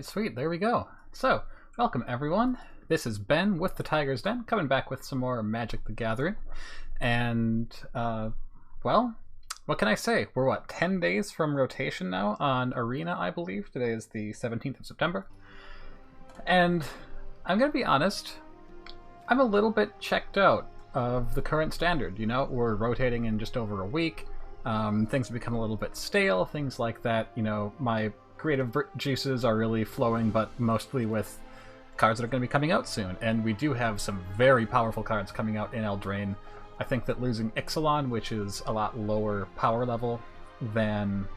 Sweet, there we go. So, welcome everyone. This is Ben with the Tiger's Den, coming back with some more Magic the Gathering. And, well, what can I say? We're, 10 days from rotation now on Arena, I believe. Today is the 17th of September. And I'm going to be honest, I'm a little bit checked out of the current standard. You know, we're rotating in just over a week. Things have become a little bit stale, things like that. You know, my creative juices are really flowing, but mostly with cards that are going to be coming out soon. And we do have some very powerful cards coming out in Eldraine. I think that losing Ixalan, which is a lot lower power level than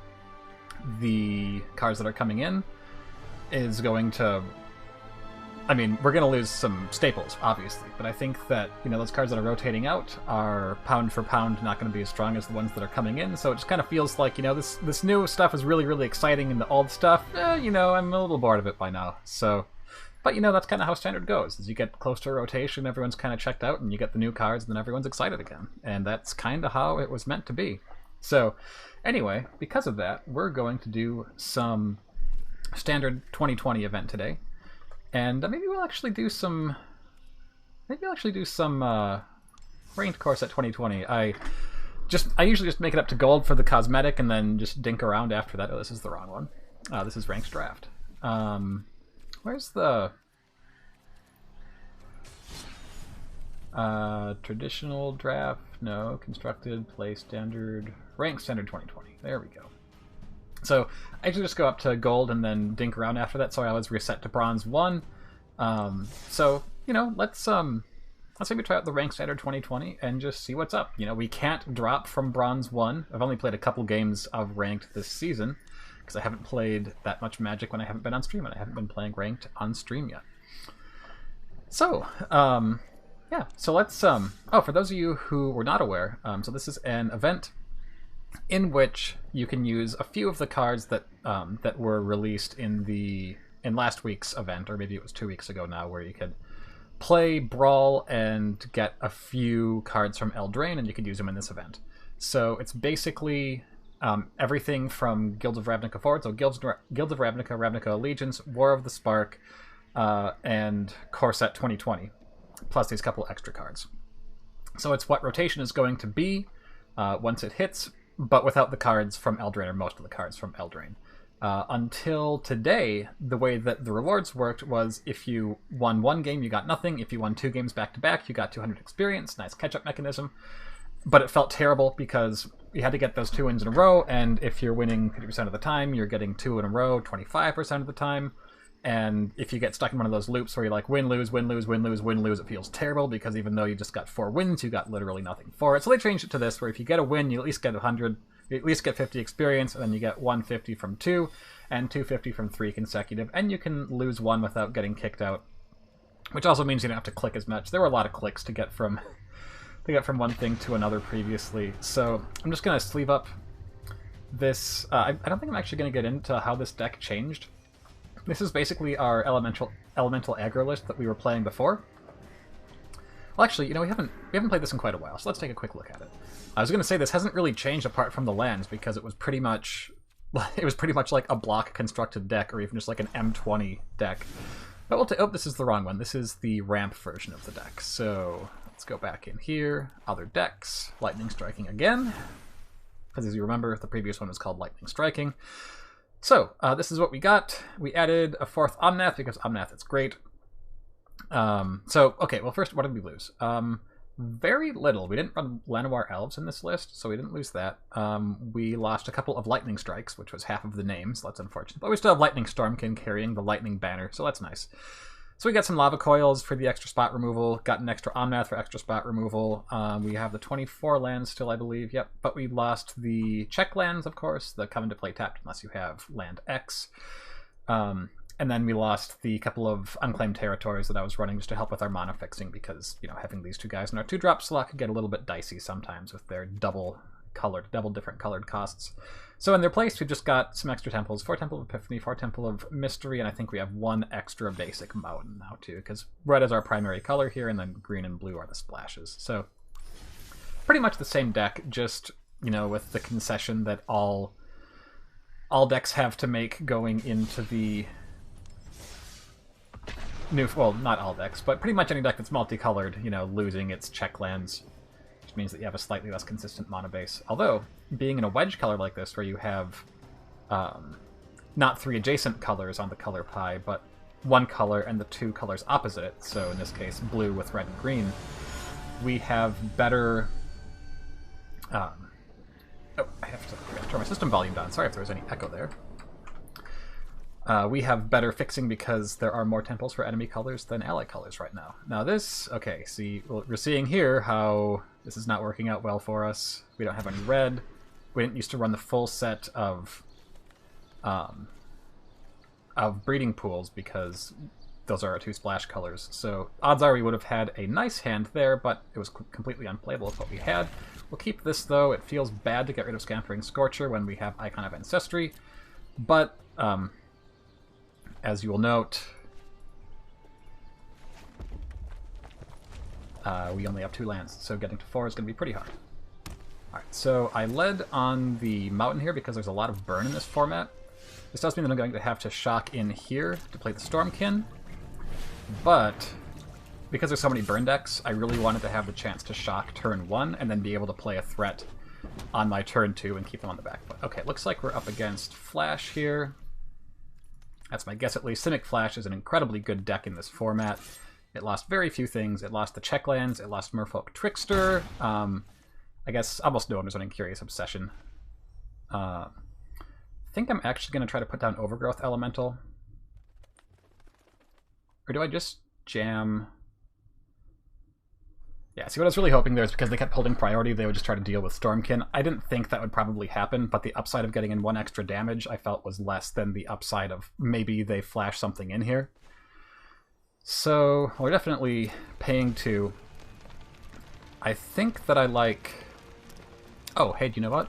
the cards that are coming in, is going to... I mean, we're going to lose some staples, obviously, but I think that, you know, those cards that are rotating out are pound for pound not going to be as strong as the ones that are coming in, so it just kind of feels like, you know, this new stuff is really, really exciting, and the old stuff, you know, I'm a little bored of it by now, so... But, you know, that's kind of how Standard goes. As you get close to rotation, everyone's kind of checked out, and you get the new cards, and then everyone's excited again. And that's kind of how it was meant to be. So, anyway, because of that, we're going to do some Standard 2020 event today. And maybe we'll actually do some... ranked course at 2020. I usually just make it up to gold for the cosmetic, and then just dink around after that. Oh, this is the wrong one. This is ranked draft. Where's the... traditional draft? No. Constructed, play standard, rank standard 2020. There we go. So I usually just go up to gold and then dink around after that, so I always reset to bronze 1. So, you know, let's maybe try out the rank standard 2020 and just see what's up. You know, we can't drop from bronze 1. I've only played a couple games of ranked this season, because I haven't played that much Magic when I haven't been on stream, and I haven't been playing ranked on stream yet. So, yeah, so let's, oh, for those of you who were not aware, so this is an event in which you can use a few of the cards that that were released in last week's event, or maybe it was 2 weeks ago now, where you could play Brawl and get a few cards from Eldraine, and you could use them in this event. So it's basically... everything from Guilds of Ravnica forward, so Guilds of Ravnica, Ravnica Allegiance, War of the Spark, and Core Set 2020, plus these couple extra cards. So it's what rotation is going to be once it hits, but without the cards from Eldraine, or most of the cards from Eldraine. Until today, the way that the rewards worked was if you won one game, you got nothing. If you won 2 games back-to-back, you got 200 experience. Nice catch-up mechanism. But it felt terrible because you had to get those 2 wins in a row, and if you're winning 50% of the time, you're getting 2 in a row 25% of the time. And if you get stuck in one of those loops where you're like win, lose, win, lose, win, lose, win, lose, it feels terrible because even though you just got 4 wins, you got literally nothing for it. So they changed it to this, where if you get a win, you at least get 100, you at least get 50 experience, and then you get 150 from 2 and 250 from 3 consecutive, and you can lose 1 without getting kicked out, which also means you don't have to click as much. There were a lot of clicks to get from one thing to another previously. So I'm just going to sleeve up this. I don't think I'm actually going to get into how this deck changed. This is basically our elemental aggro list that we were playing before. Well, actually, you know, we haven't played this in quite a while, so let's take a quick look at it. I was going to say this hasn't really changed apart from the lands, because it was pretty much like a block constructed deck, or even just like an M20 deck. But we'll oh, this is the wrong one. This is the ramp version of the deck. So let's go back in here. Other decks. Lightning Striking again. Because as you remember, the previous one was called Lightning Striking. So, this is what we got. We added a 4th Omnath, because Omnath is great. So, okay, well first, what did we lose? Very little. We didn't run Llanowar Elves in this list, so we didn't lose that. We lost a couple of Lightning Strikes, which was half of the names, so that's unfortunate. But we still have Lightning Stormkin carrying the Lightning Banner, so that's nice. So we got some Lava Coils for the extra spot removal, got an extra Omnath for extra spot removal. We have the 24 lands still, I believe, yep. But we lost the check lands, of course, the come into play tapped unless you have land X. And then we lost the couple of unclaimed territories that I was running just to help with our mana fixing, because, you know, having these 2 guys in our 2-drop slot could get a little bit dicey sometimes with their double different colored costs. So in their place, we've just got some extra temples, 4 Temple of Epiphany, 4 Temple of Mystery, and I think we have 1 extra basic Mountain now too, because red is our primary color here, and then green and blue are the splashes. So pretty much the same deck, just, you know, with the concession that all decks have to make going into the new, well, not all decks, but pretty much any deck that's multicolored, you know, losing its check lands, which means that you have a slightly less consistent mana base. Although, being in a wedge color like this, where you have not 3 adjacent colors on the color pie, but 1 color and the 2 colors opposite it, so in this case, blue with red and green, we have better... oh, I have to turn my system volume down. Sorry if there was any echo there. We have better fixing because there are more temples for enemy colors than ally colors right now. Now this, okay, see, well, we're seeing here how this is not working out well for us. We don't have any red. We didn't used to run the full set of breeding pools because those are our 2 splash colors. So odds are we would have had a nice hand there, but it was completely unplayable with what we had. We'll keep this though. It feels bad to get rid of Scampering Scorcher when we have Icon of Ancestry, but as you will note, we only have 2 lands, so getting to 4 is going to be pretty hard. Alright, so I led on the mountain here because there's a lot of burn in this format. This does mean that I'm going to have to shock in here to play the Stormkin, but because there's so many burn decks, I really wanted to have the chance to shock turn 1 and then be able to play a threat on my turn 2 and keep them on the back foot. Okay, looks like we're up against Flash here. That's my guess at least. Simic Flash is an incredibly good deck in this format. It lost very few things. It lost the checklands, it lost Merfolk Trickster, I guess almost no one was running Curious Obsession. I think I'm actually going to try to put down Overgrowth Elemental. Or do I just jam... Yeah, see what I was really hoping there is because they kept holding priority, they would just try to deal with Stormkin. I didn't think that would probably happen, but the upside of getting in 1 extra damage I felt was less than the upside of maybe they flash something in here. So we're definitely paying 2. I think that I like... Oh, hey, do you know what?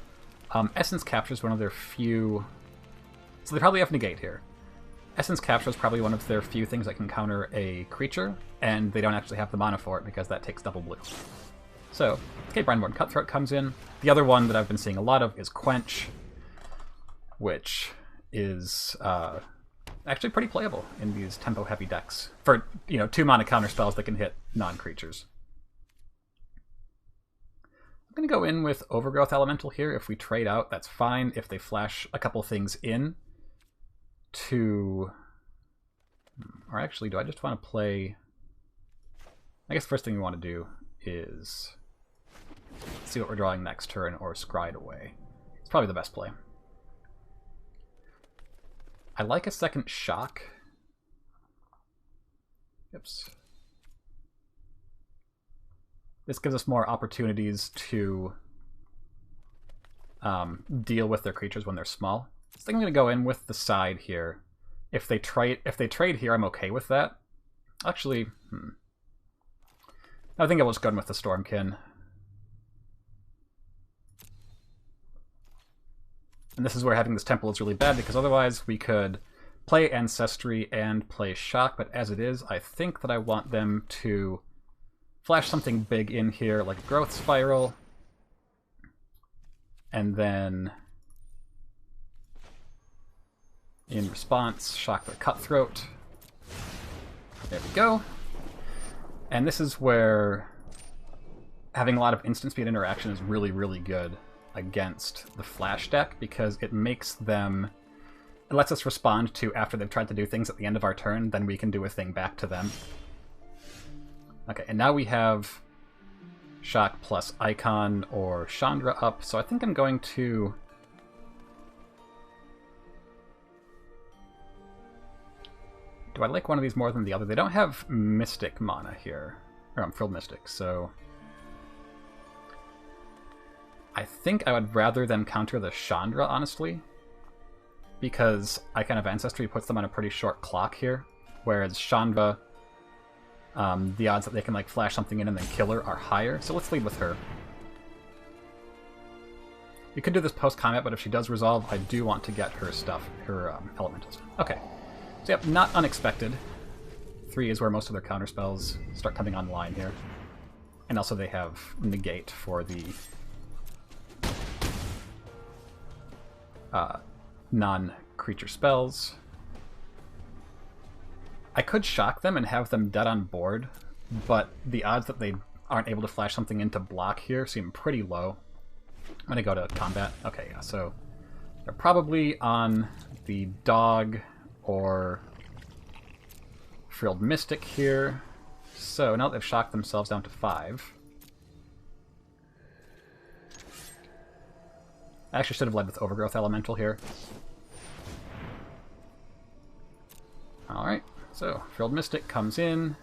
Essence Capture is one of their few... So they probably have Negate here. Essence Capture is probably one of their few things that can counter a creature, and they don't actually have the mana for it because that takes double blue. So, okay, Brandborn Cutthroat comes in. The other one that I've been seeing a lot of is Quench, which is actually pretty playable in these tempo-heavy decks for, you know, 2 mana counter spells that can hit non-creatures. I'm going to go in with Overgrowth Elemental here. If we trade out, that's fine. If they flash a couple things in to... Or actually, do I just want to play... I guess the first thing we want to do is see what we're drawing next turn or Scryed away. It's probably the best play. I like a second shock. Oops. This gives us more opportunities to deal with their creatures when they're small. So I think I'm going to go in with the side here. If they trade here, I'm okay with that. Actually, I think I will just go in with the Stormkin. And this is where having this temple is really bad, because otherwise we could play Ancestry and play Shock, but as it is, I think that I want them to flash something big in here, like Growth Spiral, and then in response, shock their Cutthroat. There we go. And this is where having a lot of instant speed interaction is really, really good against the Flash deck, because it makes them... It lets us respond to after they've tried to do things at the end of our turn, then we can do a thing back to them. Okay, and now we have Shock plus Icon or Chandra up, so I think I'm going to... Do I like one of these more than the other? They don't have Mystic mana here. Or Frilled Mystic, so... I think I would rather them counter the Chandra, honestly. Because Icon of Ancestry puts them on a pretty short clock here. Whereas Chandra, the odds that they can like flash something in and then kill her are higher. So let's lead with her. You could do this post-combat, but if she does resolve, I do want to get her stuff, her elementals. Okay. So yep, not unexpected. 3 is where most of their counterspells start coming online here. And also they have Negate for the non-creature spells. I could shock them and have them dead on board, but the odds that they aren't able to flash something into block here seem pretty low. I'm going to go to combat. Okay, yeah, so they're probably on the dog or Frilled Mystic here. So now that they've shocked themselves down to 5. I actually should have led with Overgrowth Elemental here. Alright, so Frilled Mystic comes in.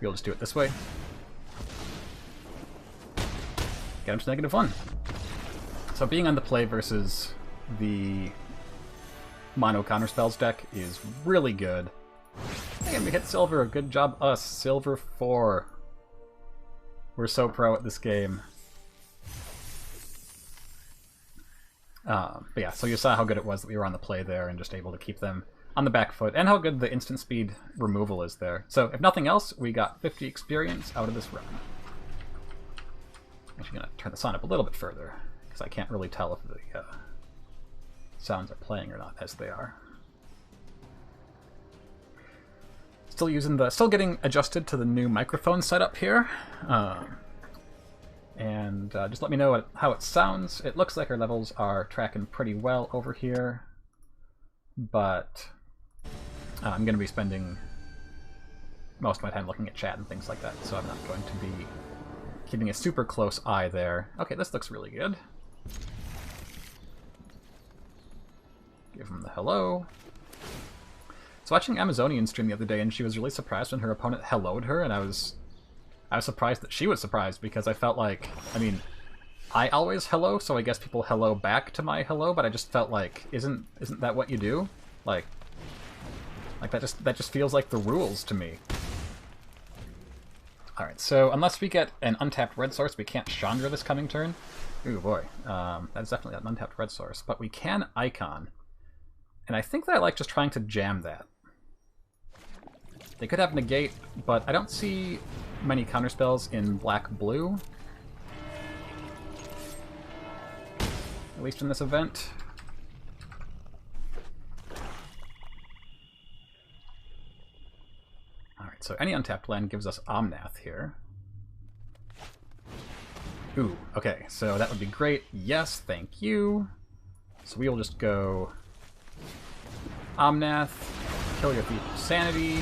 We'll just do it this way. Get him to -1. So being on the play versus the mono counterspells deck is really good. And we hit silver. Good job us. Silver 4. We're so pro at this game. But yeah, so you saw how good it was that we were on the play there and just able to keep them on the back foot, and how good the instant speed removal is there. So if nothing else, we got 50 experience out of this run. I'm actually going to turn the sound up a little bit further, because I can't really tell if the sounds are playing or not, as they are. Still getting adjusted to the new microphone setup here. And just let me know how it sounds. It looks like our levels are tracking pretty well over here, but I'm going to be spending most of my time looking at chat and things like that, so I'm not going to be keeping a super close eye there. Okay, this looks really good. Give him the hello. I was watching Amazonian stream the other day, and she was really surprised when her opponent hello'd her, and I was surprised that she was surprised, because I felt like, I mean, I always hello, so I guess people hello back to my hello, but I just felt like, isn't that what you do? Like that just feels like the rules to me. Alright, so unless we get an untapped red source, we can't Chandra this coming turn. Ooh boy, that's definitely an untapped red source, but we can Icon. And I think that I like just trying to jam that. They could have Negate, but I don't see many counterspells in black-blue. At least in this event. Alright, so any untapped land gives us Omnath here. Ooh, okay, so that would be great. Yes, thank you. So we will just go Omnath, kill your Thief of Sanity,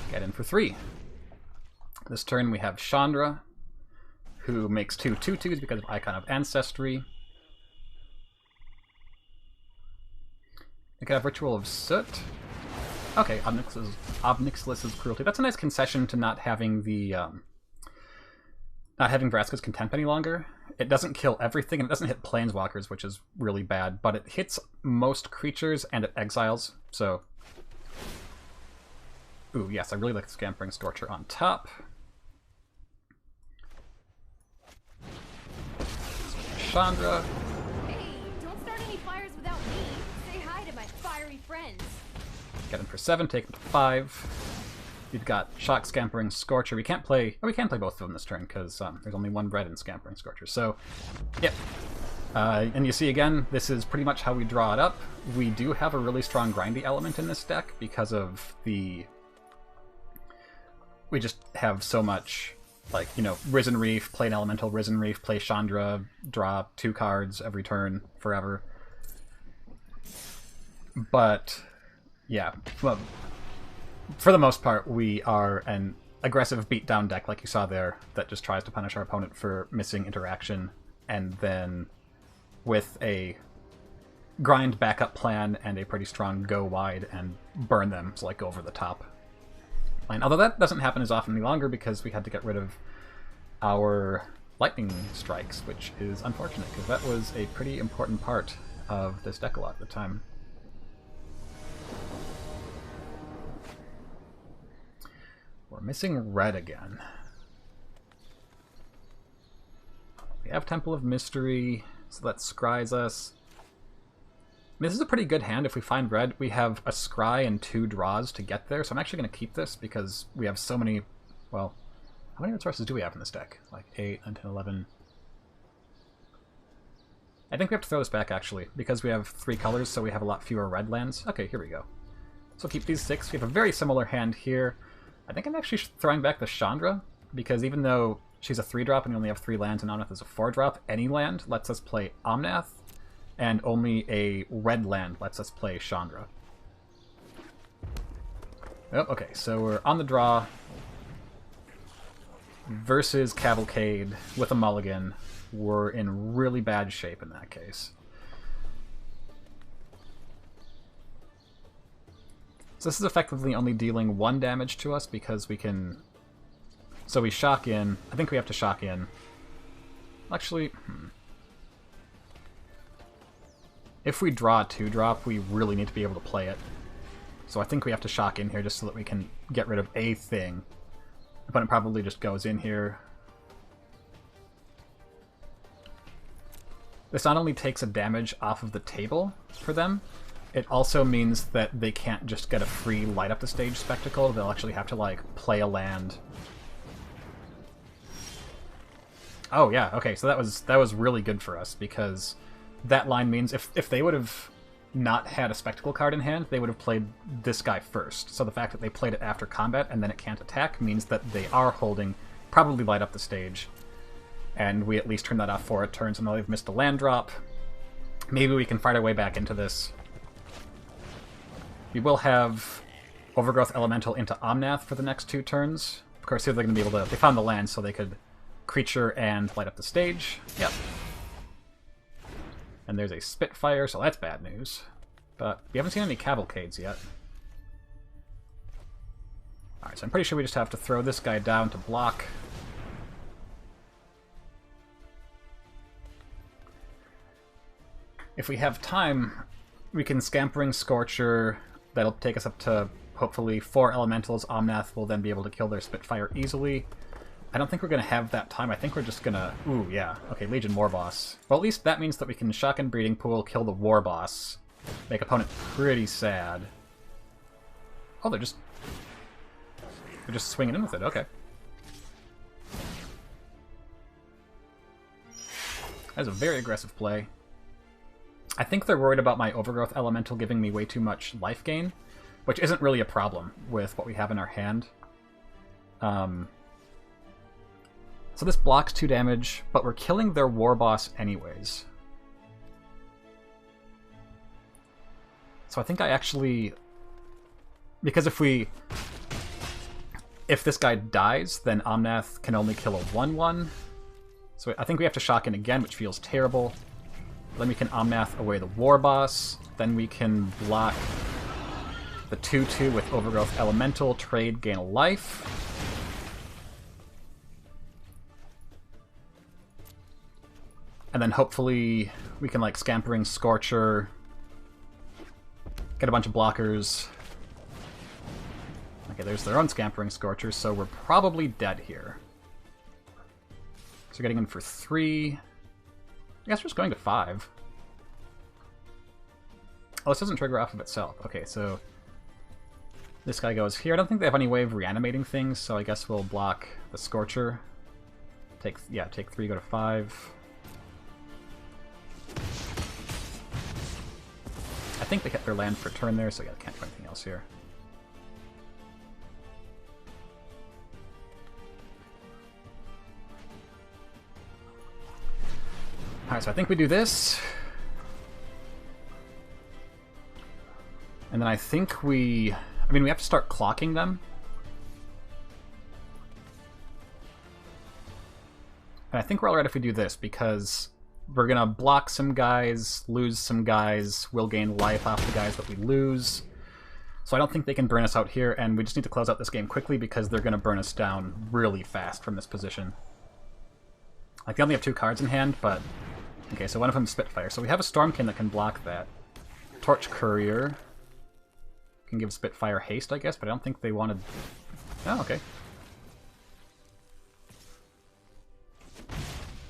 get in for 3. This turn we have Chandra, who makes 2 2/2s because of Icon of Ancestry. We could have Ritual of Soot. Okay, Obnixilus's Cruelty. That's a nice concession to not having the not having Vraska's Contempt any longer. It doesn't kill everything, and it doesn't hit Planeswalkers, which is really bad, but it hits most creatures and it exiles, so... Ooh, yes, I really like the Scampering Scorcher on top. Chandra. Hey, don't start any fires without me. Say hi to my fiery friends. Get him for 7, take him to 5. We've got Shock, Scampering, Scorcher. We can't play... Oh, we can play both of them this turn, because there's only 1 red in Scampering Scorcher. So, yep. And you see, again, this is pretty much how we draw it up. We do have a really strong grindy element in this deck because of the... We just have so much, like, you know, Risen Reef, play an Elemental Risen Reef, play Chandra, draw 2 cards every turn, forever. But, yeah, well, for the most part, we are an aggressive beatdown deck, like you saw there, that just tries to punish our opponent for missing interaction, and then with a grind backup plan and a pretty strong go wide and burn them, so like go over the top. Although that doesn't happen as often any longer because we had to get rid of our lightning strikes, which is unfortunate because that was a pretty important part of this deck a lot at the time. We're missing red again. We have Temple of Mystery, so that scries us. I mean, this is a pretty good hand. If we find red, we have a scry and 2 draws to get there, so I'm actually going to keep this because we have so many... Well, how many red sources do we have in this deck? Like 8, 9, 10, 11... I think we have to throw this back, actually, because we have 3 colors, so we have a lot fewer red lands. Okay, here we go. So keep these 6. We have a very similar hand here. I think I'm actually throwing back the Chandra, because even though she's a 3-drop and we only have 3 lands and Omnath is a 4-drop, any land lets us play Omnath, and only a red land lets us play Chandra. Oh, okay, so we're on the draw versus Cavalcade with a mulligan. We're in really bad shape in that case. So this is effectively only dealing 1 damage to us because we can... So we shock in. I think we have to shock in. Actually, if we draw a 2-drop, we really need to be able to play it. So I think we have to shock in here just so that we can get rid of a thing. Opponent probably just goes in here. This not only takes a damage off of the table for them, it also means that they can't just get a free light up the stage spectacle. They'll actually have to, like, play a land. Oh yeah, okay, so that was really good for us, because that line means if they would have not had a spectacle card in hand, they would have played this guy first. So the fact that they played it after combat and then it can't attack means that they are holding probably light up the stage. And we at least turn that off for a turn, so now they've missed a land drop. Maybe we can fight our way back into this. We will have Overgrowth Elemental into Omnath for the next 2 turns. Of course, here they're going to be able to... They found the land, so they could creature and light up the stage. Yep. And there's a Spitfire, so that's bad news. But we haven't seen any Cavalcades yet. Alright, so I'm pretty sure we just have to throw this guy down to block. If we have time, we can Scampering Scorcher. That'll take us up to, hopefully, 4 elementals. Omnath will then be able to kill their Spitfire easily. I don't think we're going to have that time. I think we're just going to... Ooh, yeah. Okay, Legion War Boss. Well, at least that means that we can shock in Breeding Pool, kill the War Boss, make opponent pretty sad. Oh, they're just swinging in with it. Okay. That's a very aggressive play. I think they're worried about my Overgrowth Elemental giving me way too much life gain, which isn't really a problem with what we have in our hand. So this blocks 2 damage, but we're killing their War Boss anyways. So I think I actually... Because if this guy dies, then Omnath can only kill a 1/1. So I think we have to shock in again, which feels terrible. Then we can Omnath away the War Boss. Then we can block the 2/2 with Overgrowth Elemental, trade, gain a life. And then hopefully we can, like, Scampering Scorcher, get a bunch of blockers. Okay, there's their own Scampering Scorcher, so we're probably dead here. So we're getting in for 3. I guess we're just going to 5. Oh, this doesn't trigger off of itself. Okay, so this guy goes here. I don't think they have any way of reanimating things, so I guess we'll block the Scorcher. Take 3, go to 5. I think they kept their land for turn there, so yeah, they can't do anything else here. Alright, so I think we do this. And then I think we... I mean, we have to start clocking them. And I think we're alright if we do this, because we're going to block some guys, lose some guys, we'll gain life off the guys that we lose. So I don't think they can burn us out here, and we just need to close out this game quickly because they're going to burn us down really fast from this position. Like, they only have 2 cards in hand, but... Okay, so one of them is Spitfire. So we have a Stormkin that can block that. Torch Courier can give Spitfire haste, I guess, but I don't think they wanted... Oh, okay.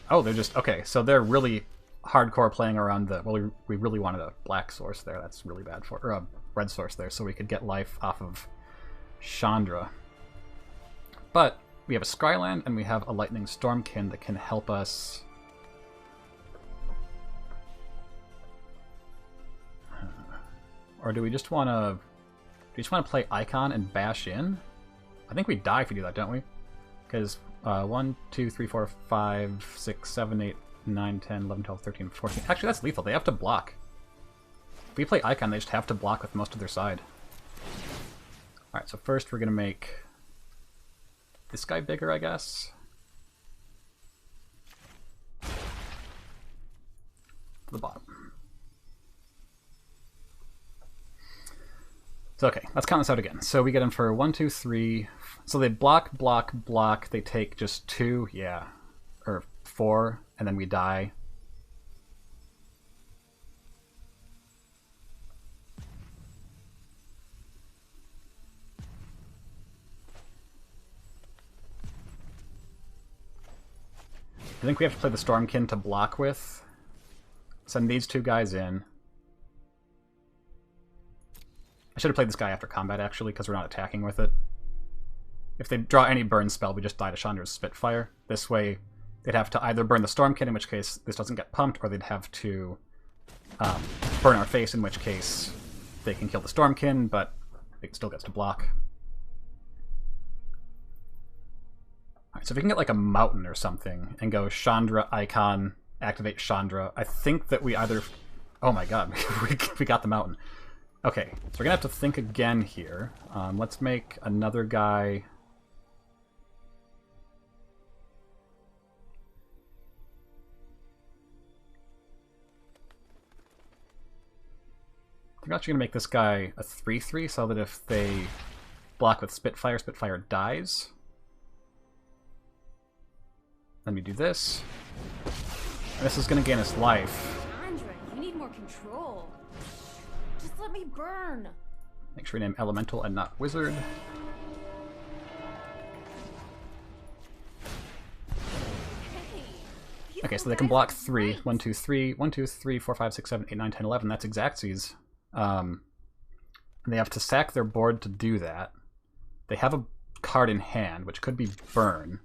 Oh, they're just... Okay, so they're really hardcore playing around the... Well, we really wanted a black source there. That's really bad for... Or a red source there, so we could get life off of Chandra. But we have a Scryland, and we have a Lightning Stormkin that can help us... Or do we just want to... Do we just want to play Icon and bash in? I think we die if we do that, don't we? Because 1, 2, 3, 4, 5, 6, 7, 8, 9, 10, 11, 12, 13, 14... Actually, that's lethal. They have to block. If we play Icon, they just have to block with most of their side. Alright, so first we're going to make this guy bigger, I guess. To the bottom. So, okay, let's count this out again. So we get them for 1, 2, 3. So they block, block, block. They take just 2, yeah, or 4, and then we die. I think we have to play the Stormkin to block with. Send these 2 guys in. I should have played this guy after combat, actually, because we're not attacking with it. If they draw any burn spell, we just die to Chandra's Spitfire. This way, they'd have to either burn the Stormkin, in which case this doesn't get pumped, or they'd have to burn our face, in which case they can kill the Stormkin, but it still gets to block. Alright, so if we can get like a mountain or something and go Chandra, Icon, activate Chandra, I think that we either... Oh my god, we got the mountain. Okay, so we're going to have to think again here. Let's make another guy... I think I'm actually going to make this guy a 3/3 so that if they block with Spitfire, Spitfire dies. Let me do this. And this is going to gain us life. Chandra, you need more control. Just let me burn. Make sure we name Elemental and not Wizard. Hey, Okay, so they can block 3. 1, 2, 3. 1, 2, 3, 4, 5, 6, 7, 8, 9, 10, 11. That's Xaxes. And they have to sack their board to do that. They have a card in hand, which could be Burn.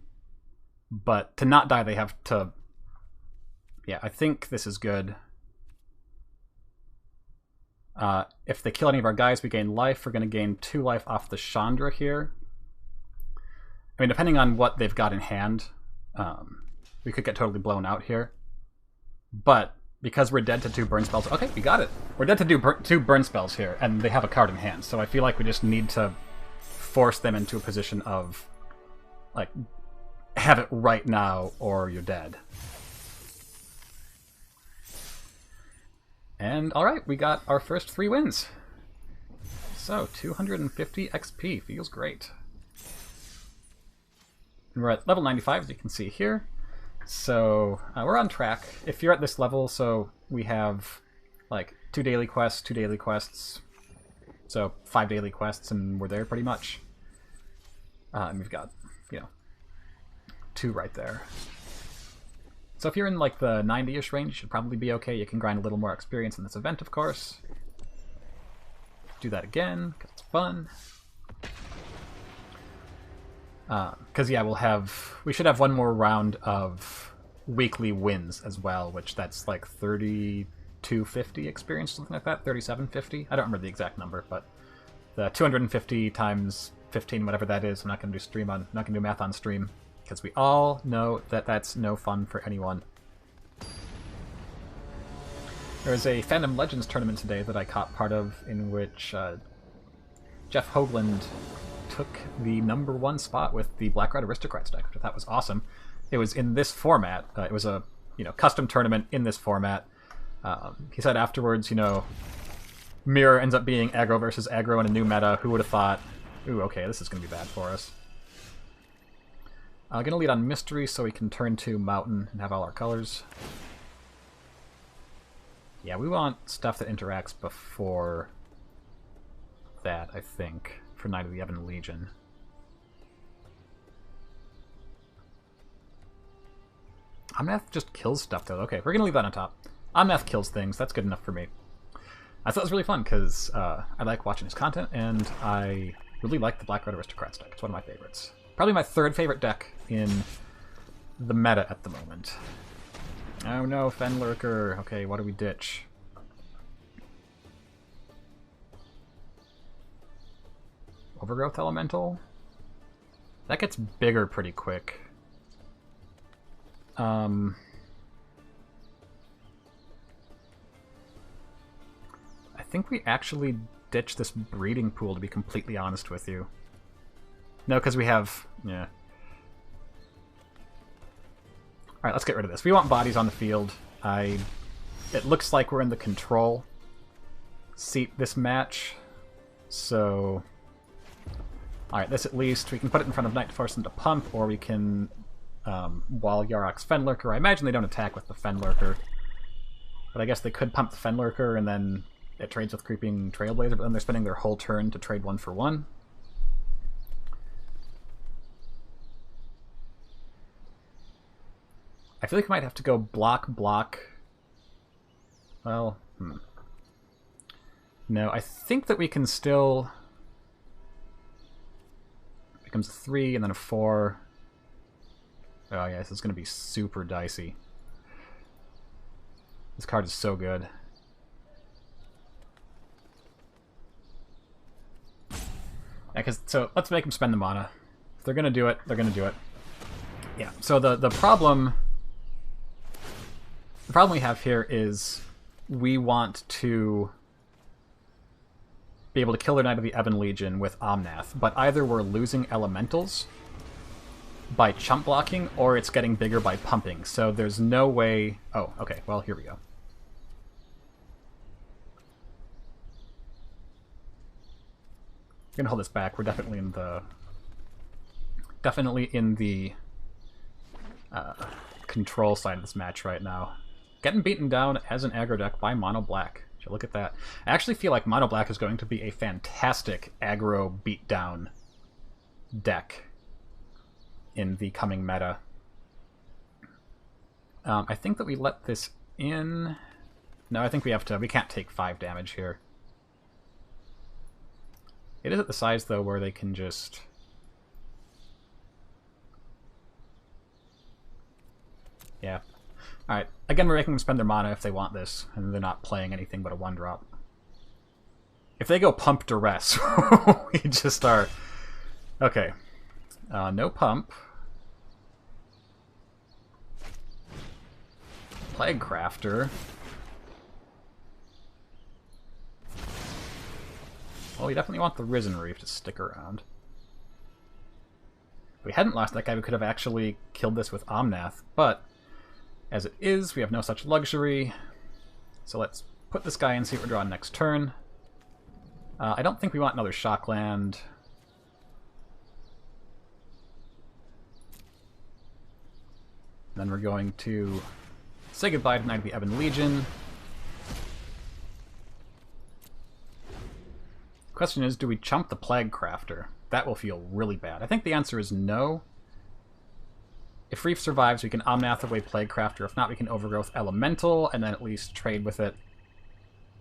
But to not die, they have to... Yeah, I think this is good. If they kill any of our guys, we gain life. We're going to gain 2 life off the Chandra here. I mean, depending on what they've got in hand, we could get totally blown out here. But because we're dead to 2 burn spells... Okay, we got it. We're dead to 2 burn spells here, and they have a card in hand. So I feel like we just need to force them into a position of, like... have it right now, or you're dead. And alright, we got our first 3 wins. So, 250 XP. Feels great. And we're at level 95, as you can see here. So, we're on track. If you're at this level, so we have, like, 2 daily quests, 2 daily quests. So, 5 daily quests, and we're there pretty much. And we've got, you know, 2 right there. So if you're in like the 90-ish range, you should probably be okay. You can grind a little more experience in this event, of course. Do that again, because it's fun. Because yeah, we should have one more round of weekly wins as well, which that's like 3250 experience, something like that, 3750. I don't remember the exact number, but the 250 times 15, whatever that is. I'm not going to do math on stream. Because we all know that that's no fun for anyone. There was a Fandom Legends tournament today that I caught part of, in which Jeff Hoagland took the #1 spot with the Black Red Aristocrats deck, which I thought was awesome. It was in this format. It was a custom tournament in this format. He said afterwards, Mirror ends up being aggro versus aggro in a new meta. Who would have thought? Ooh, okay, this is going to be bad for us. I'm going to lead on Mystery so we can turn to Mountain and have all our colors. Yeah, we want stuff that interacts before that, I think, for Knight of the Ebon Legion. Omnath just kills stuff, though. Okay, we're going to leave that on top. Omnath kills things. That's good enough for me. I thought it was really fun because I like watching his content, and I really like the Black Red Aristocrats deck. It's one of my favorites. Probably my 3rd favorite deck in the meta at the moment. Oh no, Fenlurker. Okay, what do we ditch? Overgrowth Elemental. That gets bigger pretty quick. I think we actually ditch this breeding pool, to be completely honest with you. No, because we have... yeah. Alright, let's get rid of this. We want bodies on the field. It looks like we're in the control seat this match. So... alright, this at least, we can put it in front of Knight to force them to pump, or we can wall Yarok's Fenlurker. I imagine they don't attack with the Fenlurker. But I guess they could pump the Fenlurker and then it trades with Creeping Trailblazer, but then they're spending their whole turn to trade 1 for 1. I feel like we might have to go block, block. Well, no, I think that we can still... it becomes a 3 and then a 4. Oh yeah, this is going to be super dicey. This card is so good. Yeah, so let's make them spend the mana. If they're going to do it, they're going to do it. Yeah, so the problem... the problem we have here is we want to be able to kill their Knight of the Ebon Legion with Omnath, but either we're losing elementals by chump blocking, or it's getting bigger by pumping. So there's no way... oh, okay, well, here we go. I'm gonna hold this back. We're definitely in the control side of this match right now. Getting beaten down as an aggro deck by Mono Black. Should look at that. I actually feel like Mono Black is going to be a fantastic aggro beatdown deck in the coming meta. I think that we let this in. No, I think we have to. We can't take 5 damage here. It is at the size, though, where they can just... yeah. Alright, again, we're making them spend their mana if they want this, and they're not playing anything but a 1-drop. If they go Pump Duress, we just are... okay. No pump. Plague Crafter. Well, we definitely want the Risen Reef to stick around. If we hadn't lost that guy, we could have actually killed this with Omnath, but as it is, we have no such luxury. So let's put this guy in, see what we're drawing next turn. I don't think we want another Shockland. Then we're going to say goodbye to Knight of the Ebon Legion. Question is, do we chump the Plague Crafter? That will feel really bad. I think the answer is no. If Reef survives, we can Omnath away Plague Crafter. If not, we can Overgrowth Elemental, and then at least trade with it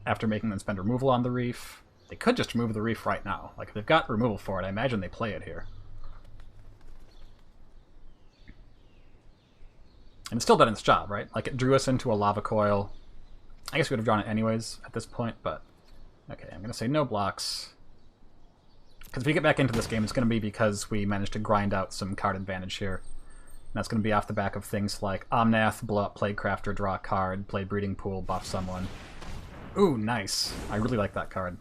after making them spend removal on the Reef. They could just remove the Reef right now. Like, if they've got removal for it, I imagine they play it here. And it's still done its job, right? Like, it drew us into a Lava Coil. I guess we would have drawn it anyways at this point, but... okay, I'm going to say no blocks. Because if we get back into this game, it's going to be because we managed to grind out some card advantage here. And that's going to be off the back of things like Omnath, blow up Plague Crafter, draw a card, play Breeding Pool, buff someone. Ooh, nice. I really like that card.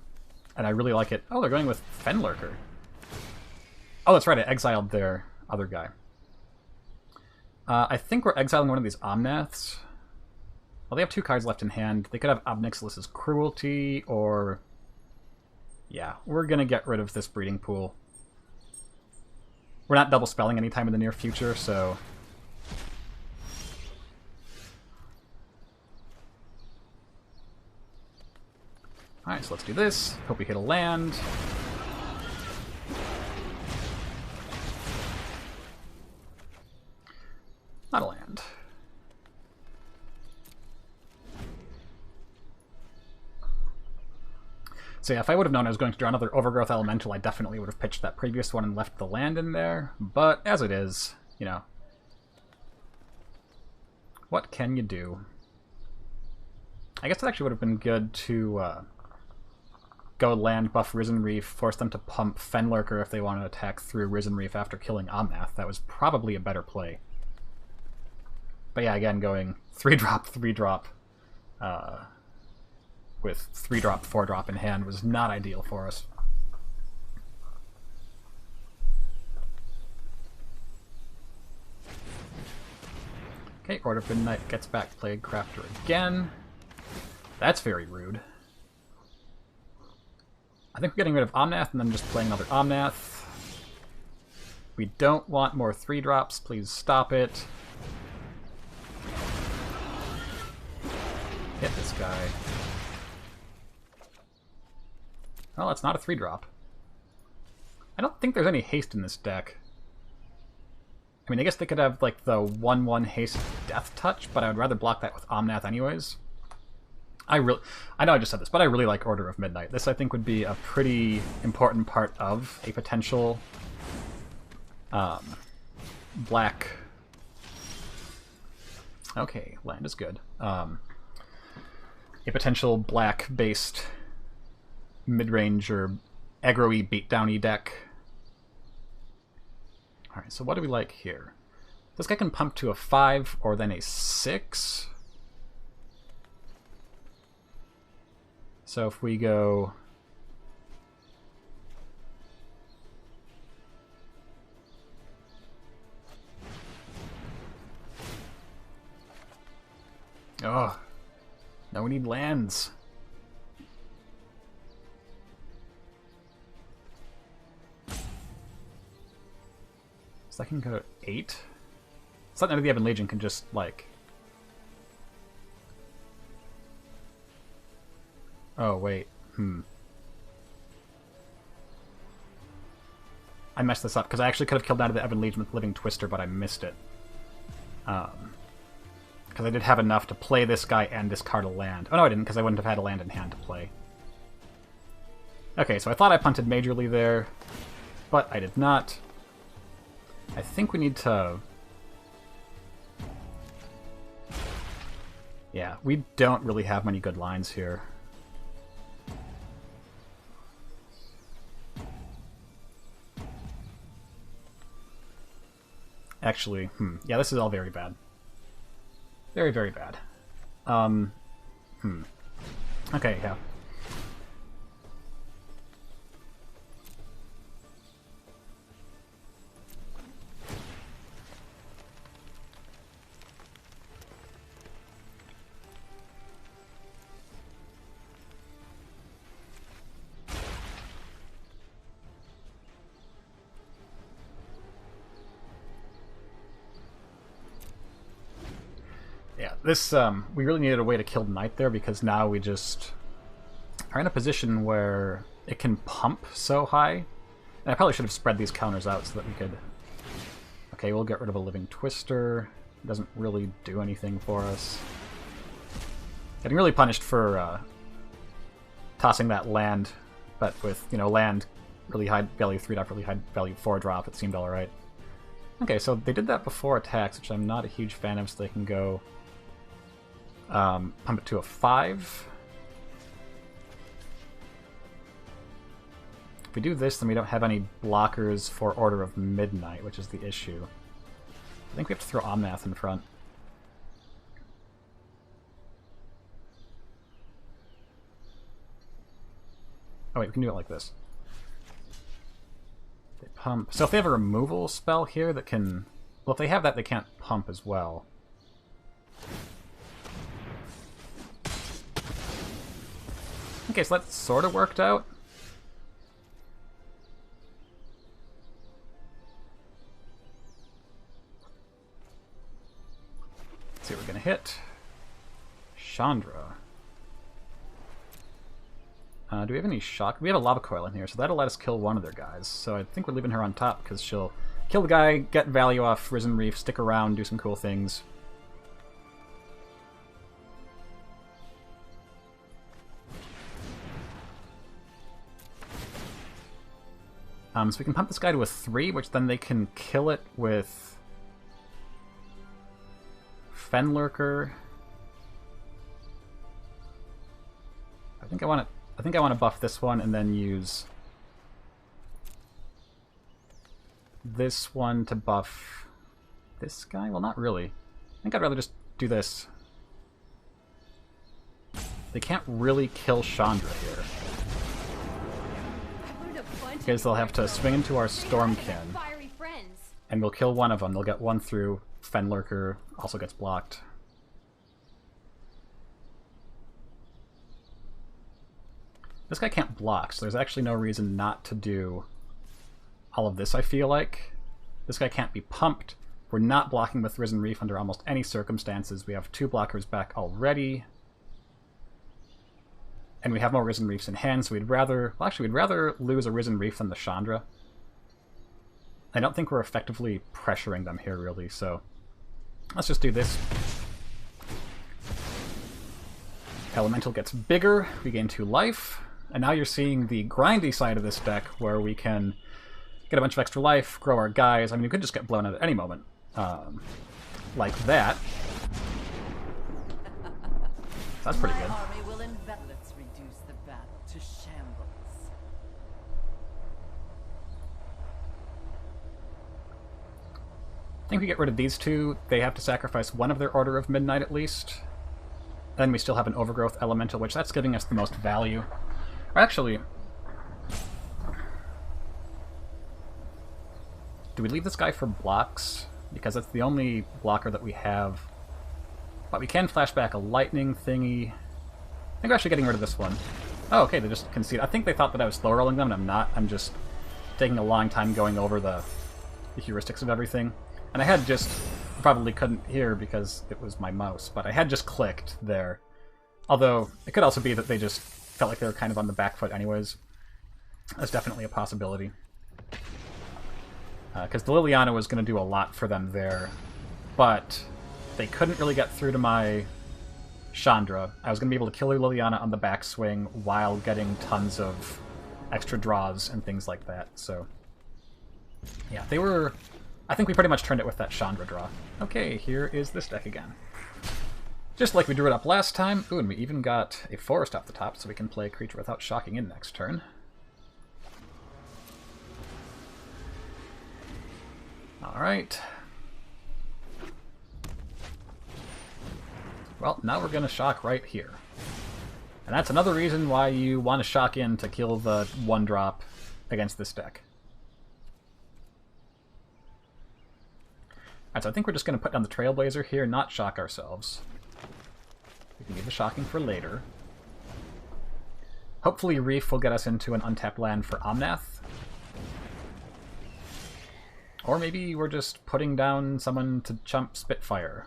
And I really like it. Oh, they're going with Fenlurker. Oh, that's right, I exiled their other guy. I think we're exiling one of these Omnaths. Well, they have 2 cards left in hand. They could have Obnixilus's Cruelty, or... yeah, we're going to get rid of this Breeding Pool. We're not double spelling anytime in the near future, so... alright, so let's do this. Hope we hit a land. Not a land. So yeah, if I would have known I was going to draw another Overgrowth Elemental, I definitely would have pitched that previous one and left the land in there. But as it is, you know, what can you do? I guess it actually would have been good to go land, buff Risen Reef, force them to pump Fenlurker if they want to attack through Risen Reef after killing Omnath. That was probably a better play. But yeah, again, going 3-drop, 3-drop with 3-drop, 4-drop in hand was not ideal for us. Okay, Order of Midnight gets back Plague Crafter again. That's very rude. I think we're getting rid of Omnath and then just playing another Omnath. We don't want more 3-drops. Please stop it. Hit this guy. Well, it's not a 3-drop. I don't think there's any haste in this deck. I mean, I guess they could have, like, the 1/1 haste Death Touch, but I would rather block that with Omnath anyways. I know I just said this, but I really like Order of Midnight. This, I think, would be a pretty important part of a potential black... Okay, land is good. A potential black-based mid-range or aggro-y beatdown-y deck. Alright, so what do we like here? This guy can pump to a 5 or then a 6. So if we go... Oh, now we need lands. So that can go to 8. So that the Ebon Legion can just, like... Oh, wait. I messed this up, because I actually could have killed out of the Ebon Legion with Living Twister, but I missed it. Because I did have enough to play this guy and discard a land. Oh, no, I didn't, because I wouldn't have had a land in hand to play. Okay, so I thought I punted majorly there, but I did not. I think we need to... Yeah, we don't really have many good lines here. Actually, yeah, this is all very bad. Very, very bad. Okay, yeah. Yeah, this, we really needed a way to kill Knight there, because now we just are in a position where it can pump so high. And I probably should have spread these counters out so that we could... Okay, we'll get rid of a Living Twister. It doesn't really do anything for us. Getting really punished for tossing that land, but with, you know, land, really high value 3-drop, really high value 4-drop, it seemed alright. Okay, so they did that before attacks, which I'm not a huge fan of, so they can go... pump it to a 5. If we do this, then we don't have any blockers for Order of Midnight, which is the issue. I think we have to throw Omnath in front. Oh wait, we can do it like this. They pump. So if they have a removal spell here that can... Well, if they have that, they can't pump as well. Okay, so that sort of worked out. Let's see what we're going to hit. Chandra. Do we have any shock? We have a Lava Coil in here, so that'll let us kill one of their guys. So I think we're leaving her on top, because she'll kill the guy, get value off Risen Reef, stick around, do some cool things. So we can pump this guy to a 3, which then they can kill it with Fenlurker. I think I want to I think I want to buff this one and then use this one to buff this guy. Well, not really. I think I'd rather just do this. They can't really kill Chandra here, because they'll have to swing into our Stormkin, and we'll kill one of them. They'll get one through. Fenlurker also gets blocked. This guy can't block, so there's actually no reason not to do all of this, I feel like. This guy can't be pumped. We're not blocking with Risen Reef under almost any circumstances. We have 2 blockers back already. And we have more Risen Reefs in hand, so we'd rather... Well, actually, we'd rather lose a Risen Reef than the Chandra. I don't think we're effectively pressuring them here, really, so... Let's just do this. Elemental gets bigger, we gain 2 life, and now you're seeing the grindy side of this deck, where we can get a bunch of extra life, grow our guys. I mean, you could just get blown out at any moment. Like that. That's pretty good. Let's reduce the battle to shambles. I think we get rid of these 2. They have to sacrifice one of their Order of Midnight at least. Then we still have an Overgrowth Elemental, which that's giving us the most value. Or actually... Do we leave this guy for blocks? Because that's the only blocker that we have. But we can flash back a lightning thingy. I think we're actually getting rid of this one. Oh, okay, they just concede. I think they thought that I was slow rolling them, and I'm not. I'm just taking a long time going over the heuristics of everything. And I had just... Probably couldn't hear because it was my mouse, but I had just clicked there. Although, it could also be that they just felt like they were kind of on the back foot anyways. That's definitely a possibility. Because the Liliana was going to do a lot for them there, but they couldn't really get through to my Chandra. I was going to be able to kill the Liliana on the backswing while getting tons of extra draws and things like that, so... Yeah, they were... I think we pretty much turned it with that Chandra draw. Okay, here is this deck again. Just like we drew it up last time. Ooh, and we even got a forest off the top, so we can play a creature without shocking in next turn. Alright. Well, now we're going to shock right here. And that's another reason why you want to shock in to kill the 1-drop against this deck. Alright, so I think we're just going to put down the Trailblazer here, not shock ourselves. We can leave the shocking for later. Hopefully Reef will get us into an untapped land for Omnath. Or maybe we're just putting down someone to chump Spitfire.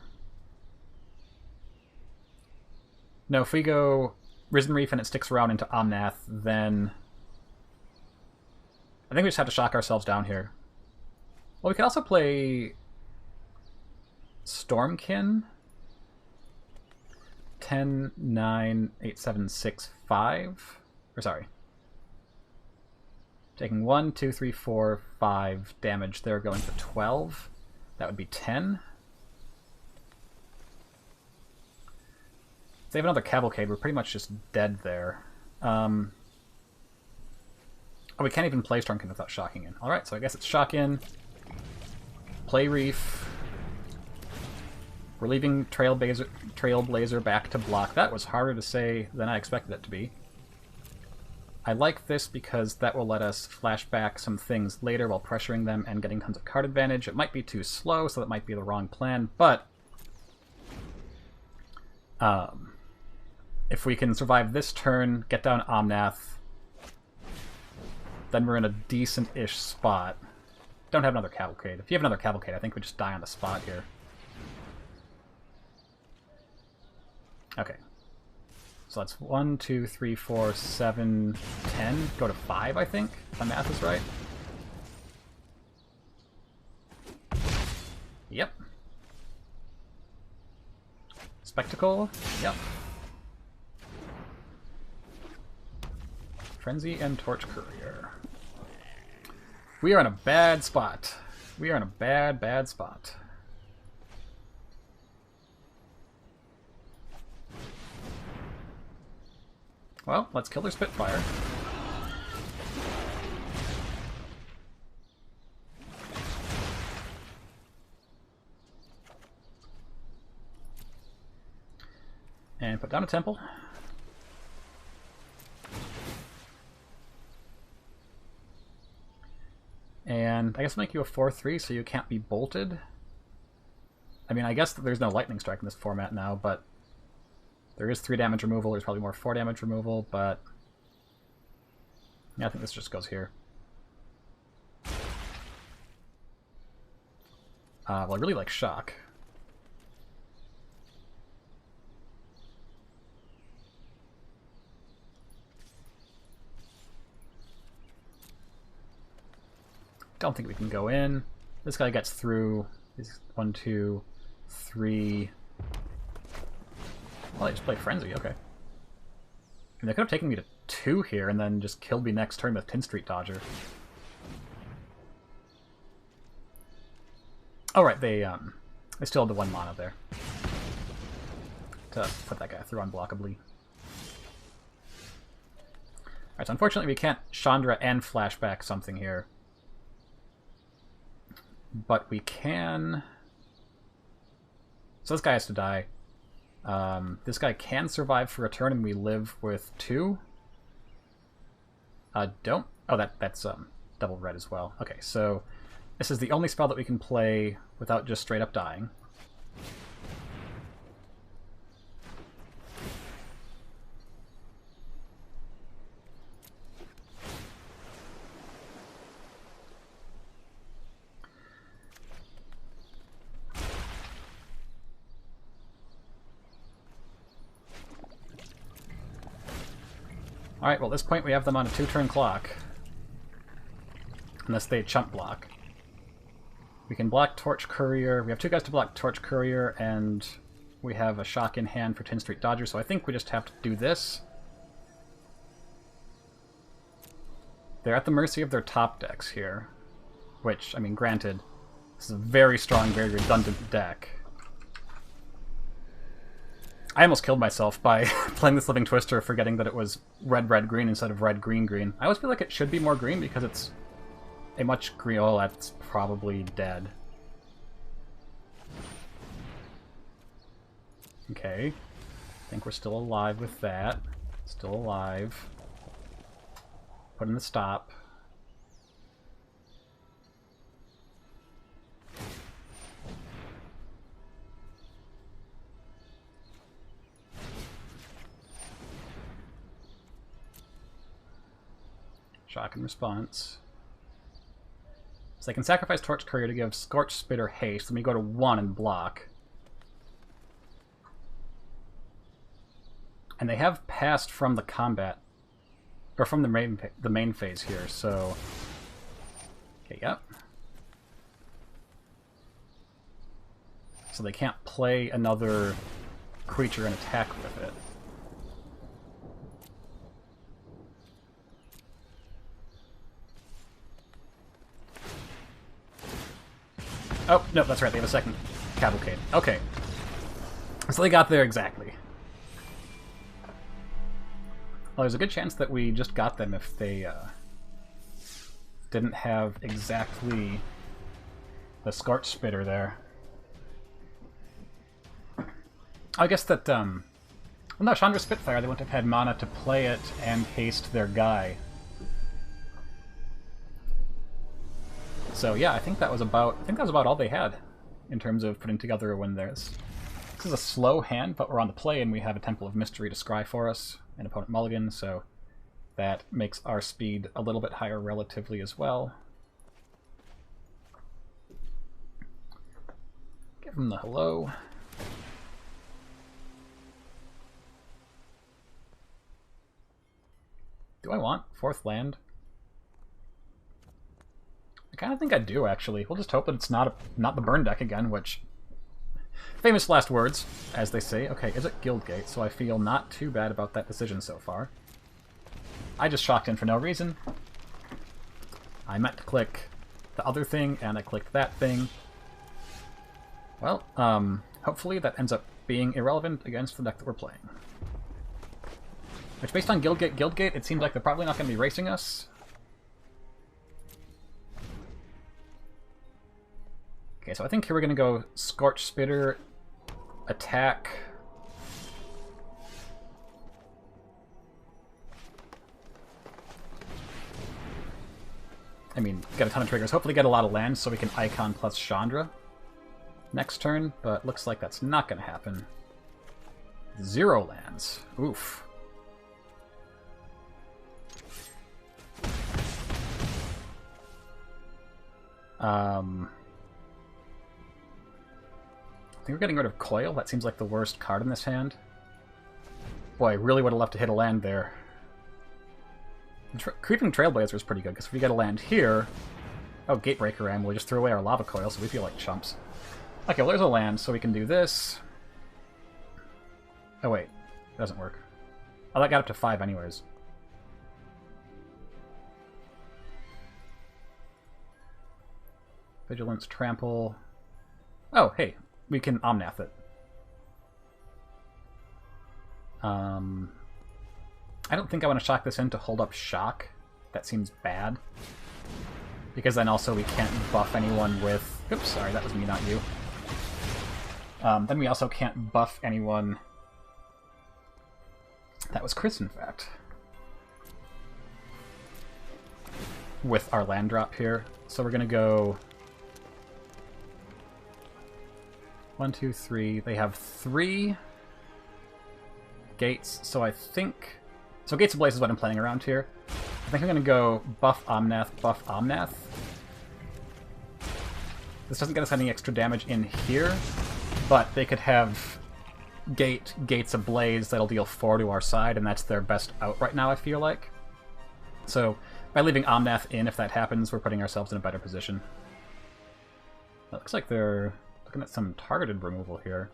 No, if we go Risen Reef and it sticks around into Omnath, then... I think we just have to shock ourselves down here. Well, we could also play... Stormkin? 10, 9, 8, 7, 6, 5. Or sorry. Taking 1, 2, 3, 4, 5 damage there, going for 12. That would be 10. If they have another Cavalcade, we're pretty much just dead there. Oh, we can't even play Stormkin without shocking in. Alright, so I guess it's shock in. Play Reef. We're leaving Trailblazer back to block. That was harder to say than I expected it to be. I like this because that will let us flash back some things later while pressuring them and getting tons of card advantage. It might be too slow, so that might be the wrong plan, but... if we can survive this turn, get down Omnath, then we're in a decent-ish spot. Don't have another Cavalcade. If you have another Cavalcade, I think we just die on the spot here. Okay. So that's 1, 2, 3, 4, 7, 10. Go to 5, I think, if my math is right. Yep. Spectacle? Yep. Frenzy and Torch Courier. We are in a bad spot. We are in a bad, bad spot. Well, let's kill their Spitfire. And put down a temple. And I guess make you a 4/3 so you can't be bolted. I mean, I guess there's no lightning strike in this format now, but there is 3 damage removal. There's probably more 4 damage removal, but yeah, I think this just goes here. Well, I really like shock. Don't think we can go in. This guy gets through. He's 1, 2, 3. Well, I just played Frenzy, okay. And they could have taken me to 2 here and then just killed me next turn with Tin Street Dodger. Oh right, they still have the 1 mana there. To put that guy through unblockably. Alright, so unfortunately we can't Chandra and flashback something here. But we can... So this guy has to die. This guy can survive for a turn and we live with 2. Don't... Oh, that's double red as well. Okay, so this is the only spell that we can play without just straight up dying. Alright, well at this point we have them on a 2-turn clock. Unless they chump block. We can block Torch Courier. We have 2 guys to block Torch Courier, and we have a shock in hand for Tin Street Dodger, so I think we just have to do this. They're at the mercy of their top decks here. Which, I mean, granted, this is a very strong, very redundant deck. I almost killed myself by playing this Living Twister, forgetting that it was red, red, green instead of red, green, green. I always feel like it should be more green because it's a much green... Oh, that's probably dead. Okay. I think we're still alive with that. Still alive. Put in the stop. Shock in response. So they can sacrifice Torch Courier to give Scorch Spitter haste. Then we go to 1 and block. And they have passed from the combat, or from the main phase here. So, okay, yep. So they can't play another creature and attack with it. Oh, no, that's right, they have a second Cavalcade. Okay. So they got there exactly. Well, there's a good chance that we just got them if they didn't have exactly the Scorch Spitter there. I guess that, well, no, Chandra Spitfire, they wouldn't have had mana to play it and haste their guy. So yeah, I think that was about all they had in terms of putting together a win there. This is a slow hand, but we're on the play and we have a Temple of Mystery to scry for us, and opponent mulligan, so that makes our speed a little bit higher relatively as well. Give him the hello. Do I want 4th land? I kind of think I do, actually. We'll just hope that it's not the burn deck again, which... Famous last words, as they say. Okay, is it Guildgate? So I feel not too bad about that decision so far. I just shocked in for no reason. I meant to click the other thing, and I clicked that thing. Well, hopefully that ends up being irrelevant against the deck that we're playing. Which, based on Guildgate, it seems like they're probably not going to be racing us. Okay, so I think here we're going to go Scorch Spitter, attack. I mean, get a ton of triggers. Hopefully get a lot of lands so we can Icon plus Chandra next turn, but looks like that's not going to happen. 0 lands. Oof. I think we're getting rid of Coil. That seems like the worst card in this hand. Boy, I really would have loved to hit a land there. Creeping Trailblazer is pretty good, because if we get a land here... Oh, Gatebreaker Ram, we'll just throw away our Lava Coil, so we feel like chumps. Okay, well, there's a land, so we can do this. Oh, wait. It doesn't work. Oh, that got up to 5 anyways. Vigilance, Trample... Oh, hey. We can Omnath it. I don't think I want to shock this in to hold up Shock. That seems bad. Because then also we can't buff anyone with... Oops, sorry, that was me, not you. Then we also can't buff anyone... That was Chris, in fact. With our land drop here. So we're going to go... 1, 2, 3. They have 3 gates, so I think... So Gates of Blaze is what I'm playing around here. I think I'm going to go buff Omnath, buff Omnath. This doesn't get us any extra damage in here, but they could have Gates of Blaze that'll deal 4 to our side, and that's their best out right now, I feel like. So by leaving Omnath in, if that happens, we're putting ourselves in a better position. It looks like they're looking at some targeted removal here.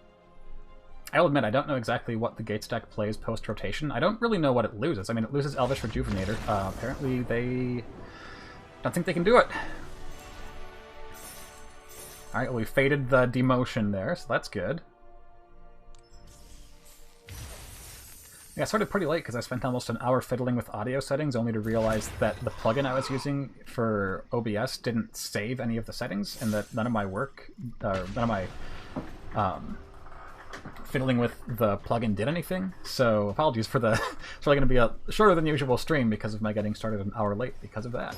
I'll admit, I don't know exactly what the Gates deck plays post-rotation. I don't really know what it loses. I mean, it loses Elvish Rejuvenator. Apparently they don't think they can do it. Alright, well, we faded the demotion there, so that's good. Yeah, I started pretty late because I spent almost an hour fiddling with audio settings only to realize that the plugin I was using for OBS didn't save any of the settings, and that none of my work, none of my fiddling with the plugin did anything. So apologies for the... It's probably going to be a shorter than usual stream because of my getting started an hour late because of that.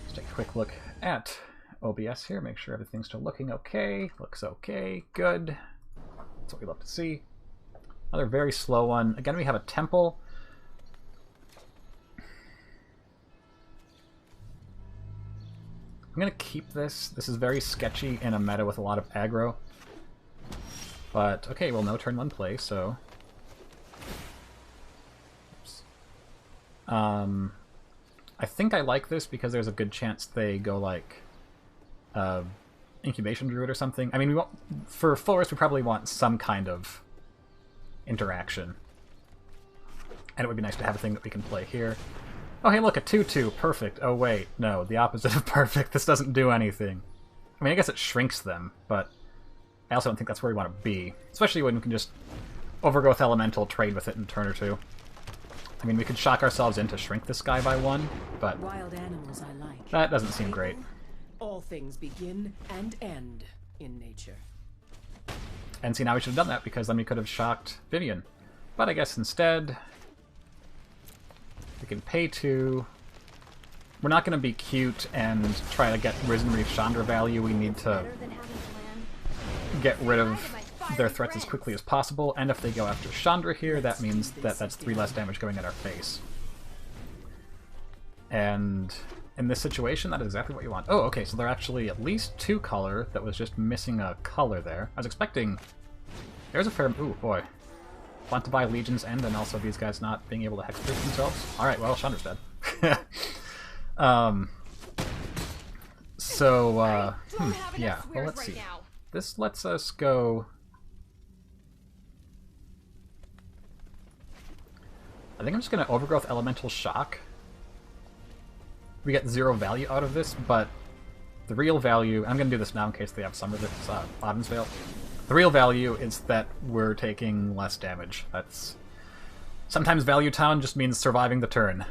Let's take a quick look at OBS here, make sure everything's still looking okay. Looks okay, good. That's what we love to see. Another very slow one. Again, we have a temple. I'm going to keep this. This is very sketchy in a meta with a lot of aggro. But, okay, well, no turn 1 play, so... Oops. I think I like this because there's a good chance they go, like, Incubation Druid or something. I mean, we want, for full risk, we probably want some kind of interaction. And it would be nice to have a thing that we can play here. Oh, hey, look, a 2-2. Perfect. Oh, wait. No, the opposite of perfect. This doesn't do anything. I mean, I guess it shrinks them, but I also don't think that's where we want to be. Especially when we can just Overgrowth Elemental, trade with it in a turn or two. I mean, we could shock ourselves into shrink this guy by 1, but Wild animals I like. that doesn't seem great. All things begin and end in nature. And see, now we should have done that, because then we could have shocked Vivian. But I guess instead... we can pay 2. We're not going to be cute and try to get Risen Reef Chandra value. We need to get rid of their threats as quickly as possible. And if they go after Chandra here, that means that that's 3 less damage going at our face. And in this situation, that is exactly what you want. Oh, okay, so they're actually at least 2 color that was just missing a color there. I was expecting... There's a fair... Ooh, boy. Want to buy Legion's End and also these guys not being able to hexproof themselves? Alright, well, Chandra's dead. Yeah, well, let's see. This lets us go... I think I'm just going to Overgrowth Elemental Shock. We get 0 value out of this, but the real value... I'm going to do this now in case they have Summer this Autumn's Veil. The real value is that we're taking less damage. That's... Sometimes Value Town just means surviving the turn.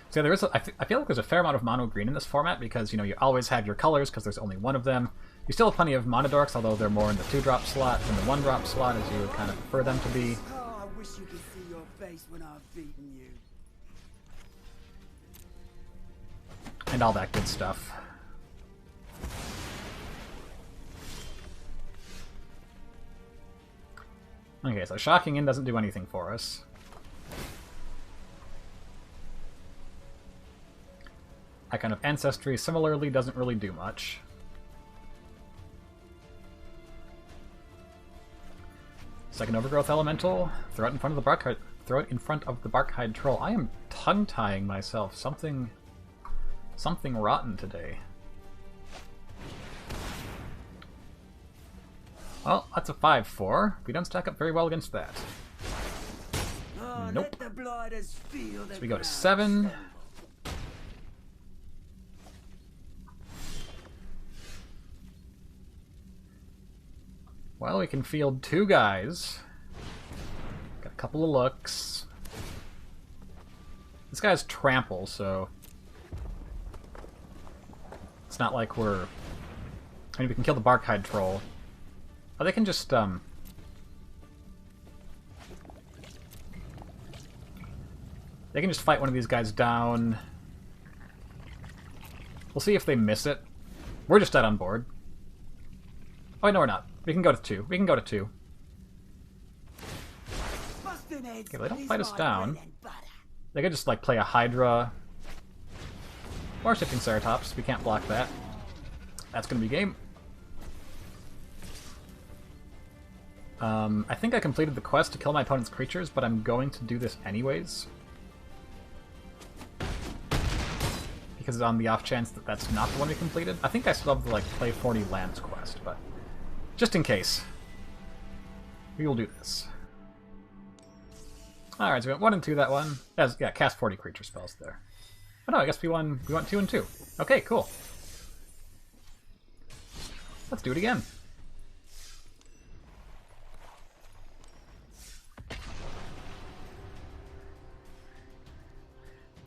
So there is I feel like there's a fair amount of mono green in this format because, you know, you always have your colors because there's only one of them. You still have plenty of monodorks, although they're more in the 2-drop slot than the 1-drop slot, as you would kind of prefer them to be. Oh, I wish you could see your face when I've beaten you. And all that good stuff. Okay, so Shocking In doesn't do anything for us. Icon of Ancestry similarly doesn't really do much. Second Overgrowth Elemental, throw it in front of the Barkhide. Throw it in front of the Barkhide Troll. I am tongue-tying myself. Something rotten today. Well, that's a 5-4. We don't stack up very well against that. Oh, nope. let the blighters feel the So we go to ground 7. tremble. Well, we can field 2 guys. Got a couple of looks. This guy's Trample, so... It's not like we're... I mean, we can kill the Barkhide Troll. Oh, they can just, They can just fight one of these guys down. We'll see if they miss it. We're just dead on board. Oh, no, we're not. We can go to 2. We can go to 2. Okay, they don't fight us down. They could just, like, play a Hydra. Or Shifting Ceratops. We can't block that. That's gonna be game. I think I completed the quest to kill my opponent's creatures, but I'm going to do this anyways. Because on the off chance that that's not the one we completed. I think I still have the, like, play 40 lands quest, but just in case. We will do this. Alright, so we went 1 and 2 that one. Yeah, cast 40 creature spells there. Oh no, I guess we went 2 and 2. Okay, cool. Let's do it again.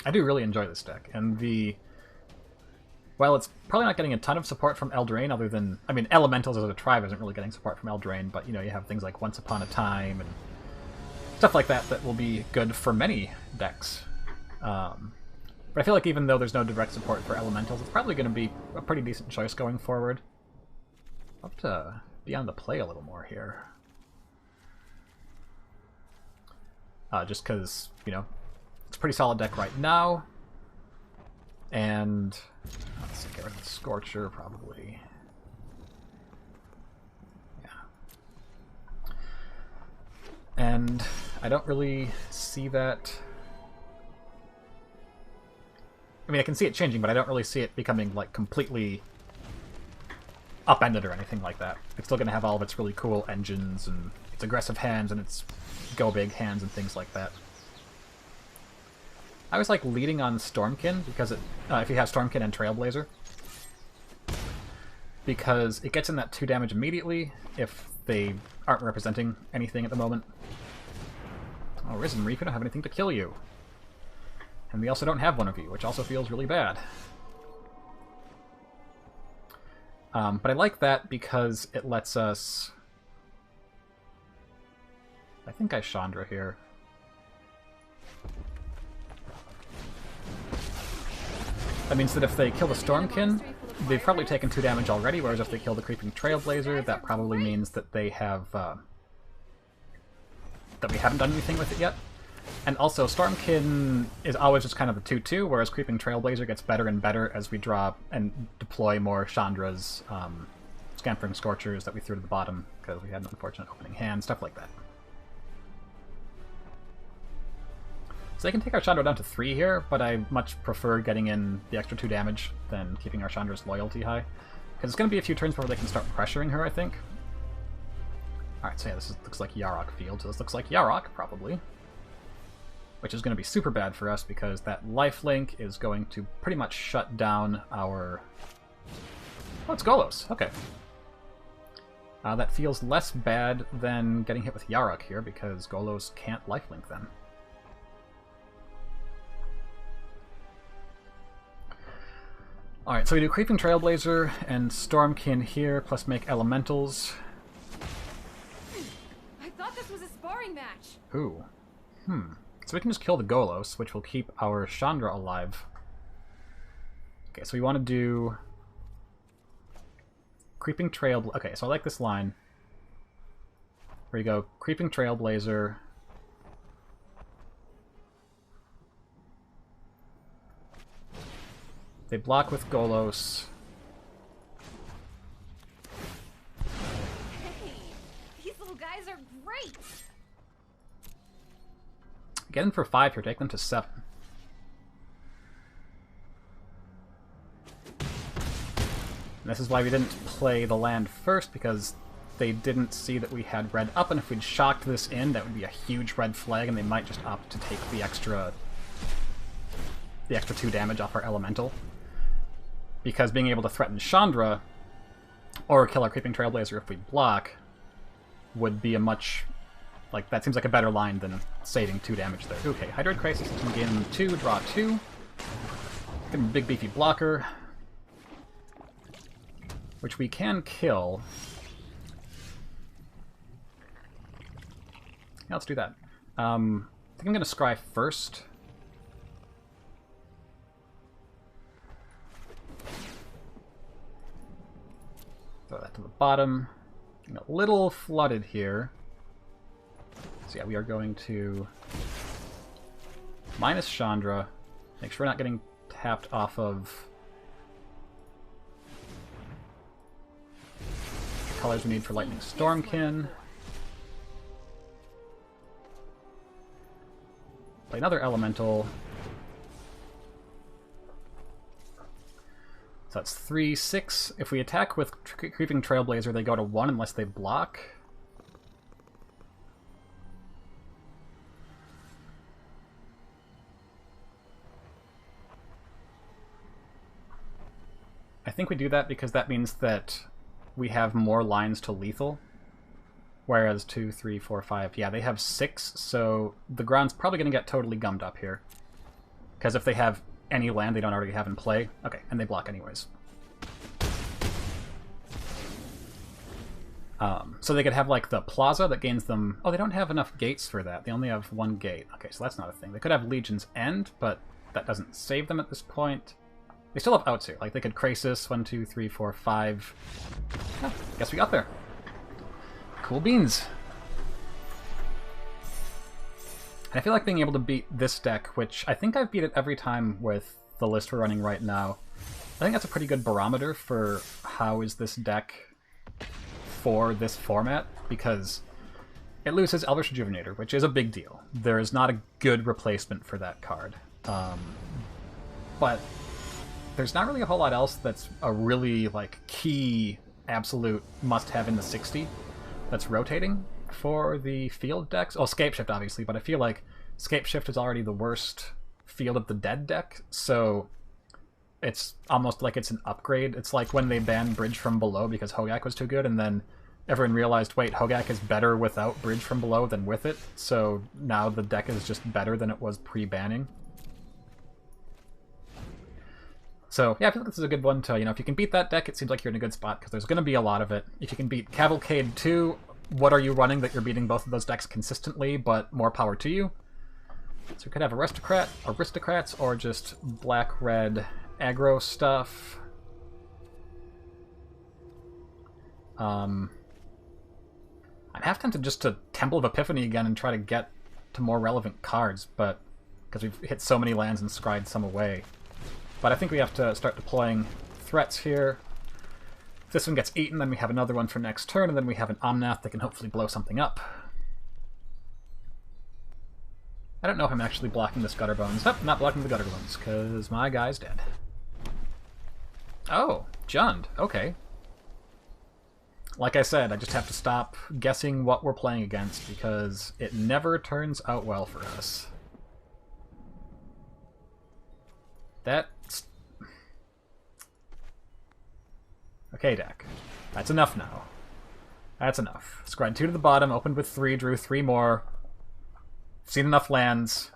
I do really enjoy this deck, and well, it's probably not getting a ton of support from Eldraine, other than... I mean, Elementals as a tribe isn't really getting support from Eldraine, but, you know, you have things like Once Upon a Time and stuff like that that will be good for many decks. But I feel like even though there's no direct support for Elementals, it's probably going to be a pretty decent choice going forward. I'll have to be on the play a little more here. Just because, you know, it's a pretty solid deck right now. And let's get rid of the Scorcher, probably. Yeah. And I don't really see that... I mean, I can see it changing, but I don't really see it becoming, like, completely upended or anything like that. It's still going to have all of its really cool engines and its aggressive hands and its go-big hands and things like that. I always like leading on Stormkin, because if you have Stormkin and Trailblazer, because it gets in that 2 damage immediately if they aren't representing anything at the moment. Oh, Risen Reef, we don't have anything to kill you. And we also don't have one of you, which also feels really bad. But I like that because it lets us... I think I Chandra here. That means that if they kill the Stormkin, they've probably taken 2 damage already, whereas if they kill the Creeping Trailblazer, that probably means that they have... that we haven't done anything with it yet. And also, Stormkin is always just kind of a 2-2, whereas Creeping Trailblazer gets better and better as we draw and deploy more Chandras, Scampering Scorchers that we threw to the bottom because we had an unfortunate opening hand, stuff like that. So they can take our Chandra down to 3 here, but I much prefer getting in the extra 2 damage than keeping our Chandra's loyalty high. Because it's going to be a few turns before they can start pressuring her, I think. Alright, so yeah, looks like Yarok Field, so this looks like Yarok, probably. which is going to be super bad for us because that lifelink is going to pretty much shut down our... Oh, it's Golos. Okay. That feels less bad than getting hit with Yarok here because Golos can't lifelink them. Alright, so we do Creeping Trailblazer and Stormkin here, plus make Elementals. I thought this was a sparring match. Ooh. So we can just kill the Golos, which will keep our Chandra alive. Okay, so we want to do... Creeping Trailblazer... Okay, so I like this line. Where you go, Creeping Trailblazer... They block with Golos. Hey, these little guys are great. Get them for 5 here, take them to 7. And this is why we didn't play the land first, because they didn't see that we had red up, and if we'd shocked this in, that would be a huge red flag, and they might just opt to take the extra 2 damage off our elemental. Because being able to threaten Chandra, or kill our Creeping Trailblazer if we block, would be a much... Like, that seems like a better line than saving 2 damage there. Okay, Hydroid Crisis can gain 2, draw 2. Give him a big beefy blocker. Which we can kill. Yeah, let's do that. I think I'm going to scry first. Throw that to the bottom. Getting a little flooded here. So yeah, we are going to minus Chandra. Make sure we're not getting tapped off of the colors we need for Lightning Stormkin. Play another Elemental. So that's 3, 6. If we attack with Creeping Trailblazer, they go to 1 unless they block. I think we do that because that means that we have more lines to lethal. Whereas 2, 3, 4, 5, yeah, they have 6, so the ground's probably going to get totally gummed up here. Because if they have any land they don't already have in play, okay, and they block anyways. So they could have, like, the Plaza that gains them... Oh, they don't have enough gates for that. They only have 1 gate. Okay, so that's not a thing. They could have Legion's End, but that doesn't save them at this point. They still have outs here. Like, they could Krasis, 1, 2, 3, 4, 5. Oh, guess we got there. Cool beans. And I feel like being able to beat this deck, which I think I've beat it every time with the list we're running right now, I think that's a pretty good barometer for how is this deck for this format, because it loses Elvish Rejuvenator, which is a big deal. There is not a good replacement for that card. But there's not really a whole lot else that's a really, like, key, absolute must-have in the 60 that's rotating for the field decks. Oh, Scapeshift, obviously, but I feel like Scapeshift is already the worst Field of the Dead deck, so it's almost like it's an upgrade. It's like when they banned Bridge from Below because Hogak was too good, and then everyone realized, wait, Hogak is better without Bridge from Below than with it, so now the deck is just better than it was pre-banning. So, yeah, I feel like this is a good one to, you know, if you can beat that deck, it seems like you're in a good spot, because there's going to be a lot of it. If you can beat Cavalcade 2, what are you running that you're beating both of those decks consistently, but more power to you? So we could have Aristocrats, or just black-red aggro stuff. I'm half tempted just to Temple of Epiphany again and try to get to more relevant cards, but because we've hit so many lands and scried some away. But I think we have to start deploying threats here. If this one gets eaten, then we have another one for next turn, and then we have an Omnath that can hopefully blow something up. I don't know if I'm actually blocking this Gutterbones. Nope, not blocking the Gutterbones, because my guy's dead. Oh, Jund. Okay. Like I said, I just have to stop guessing what we're playing against, because it never turns out well for us. That's... Okay, deck. That's enough now. That's enough. Scryed 2 to the bottom, opened with 3, drew 3 more. Seen enough lands.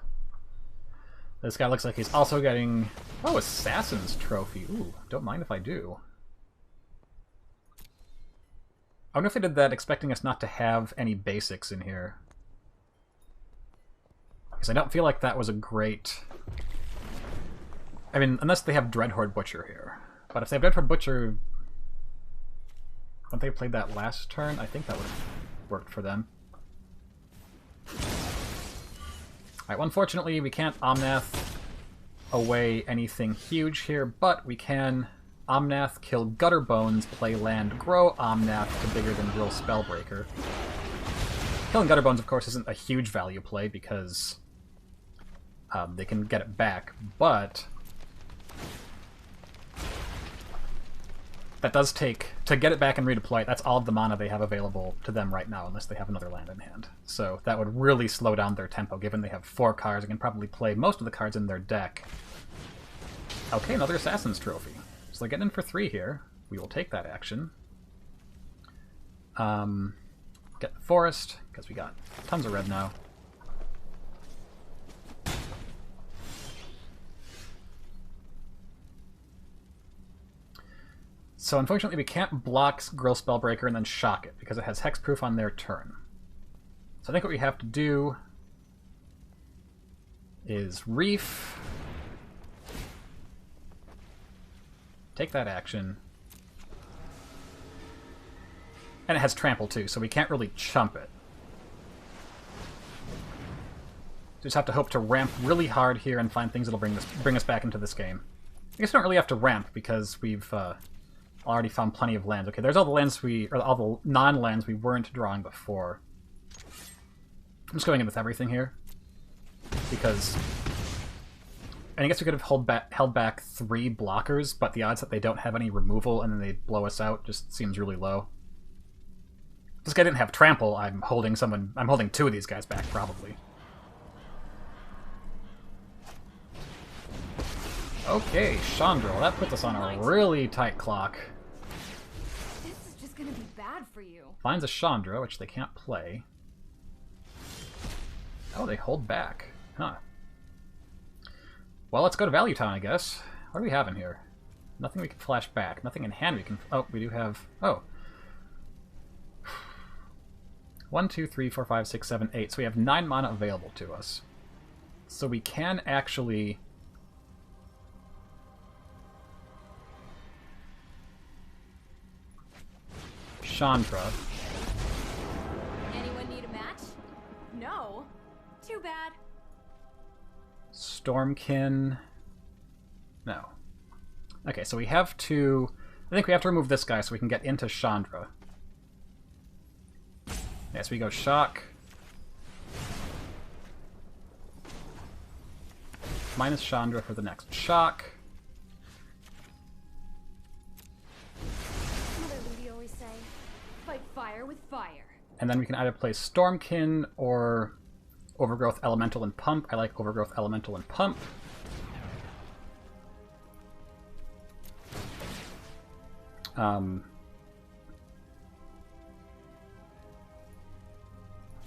This guy looks like he's also getting... Oh, Assassin's Trophy. Ooh, don't mind if I do. I wonder if they did that expecting us not to have any basics in here. Because I don't feel like that was a great... I mean, unless they have Dreadhorde Butcher here. But if they have Dreadhorde Butcher... When they played that last turn, I think that would have worked for them. Alright, well, unfortunately, we can't Omnath away anything huge here, but we can Omnath, kill Gutterbones, play land, grow Omnath to bigger than Grill Spellbreaker. Killing Gutterbones, of course, isn't a huge value play because they can get it back, but that does take, to get it back and redeploy it, that's all of the mana they have available to them right now, unless they have another land in hand. So that would really slow down their tempo, given they have 4 cards and can probably play most of the cards in their deck. Okay, another Assassin's Trophy. So they're getting in for 3 here. We will take that action. Get the Forest, because we got tons of red now. So unfortunately we can't block Grill Spellbreaker and then shock it, because it has hexproof on their turn. So I think what we have to do is Reef, take that action, and it has Trample too, so we can't really chump it. Just have to hope to ramp really hard here and find things that'll bring us back into this game. I guess we don't really have to ramp, because we've already found plenty of lands. Okay, there's all the lands all the non-lands we weren't drawing before. I'm just going in with everything here, because... And I guess we could have held back 3 blockers, but the odds that they don't have any removal and then they blow us out just seems really low. If this guy didn't have Trample, I'm holding 2 of these guys back, probably. Okay, Chandra, that puts us on a really tight clock. This is just gonna be bad for you. Finds a Chandra, which they can't play. Oh, they hold back. Huh. Well, let's go to Value Town, I guess. What do we have in here? Nothing we can flash back. Nothing in hand we can... Oh, we do have... Oh. 1, 2, 3, 4, 5, 6, 7, 8. So we have 9 mana available to us. So we can actually... Chandra. Anyone need a match? No. Too bad. Stormkin. No. Okay, so we have to... I think we have to remove this guy so we can get into Chandra. Yeah, so we go Shock. Minus Chandra for the next Shock. Mother Lady always say, fight fire with fire. And then we can either play Stormkin or Overgrowth Elemental and Pump. I like Overgrowth Elemental and Pump. I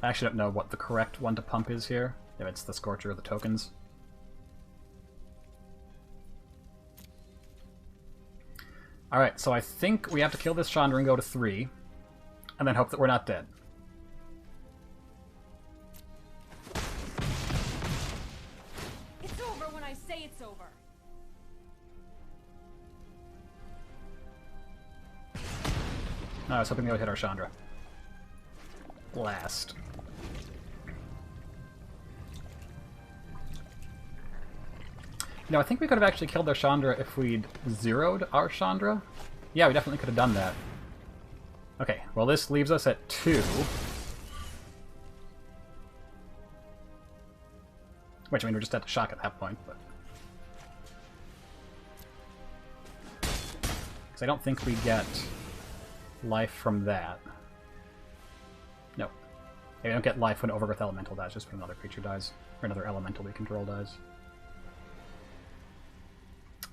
actually don't know what the correct one to pump is here, if it's the Scorcher or the tokens. Alright, so I think we have to kill this Chandra and go to 3, and then hope that we're not dead. It's over when I say it's over. No, I was hoping they would hit our Chandra. Blast. No, I think we could have actually killed their Chandra if we'd zeroed our Chandra. Yeah, we definitely could have done that. Okay, well this leaves us at 2. Which, I mean, we're just at the shock at that point, but... Because I don't think we get life from that. Nope. Yeah, we don't get life when Overgrowth Elemental dies, just when another creature dies. Or another elemental we control dies.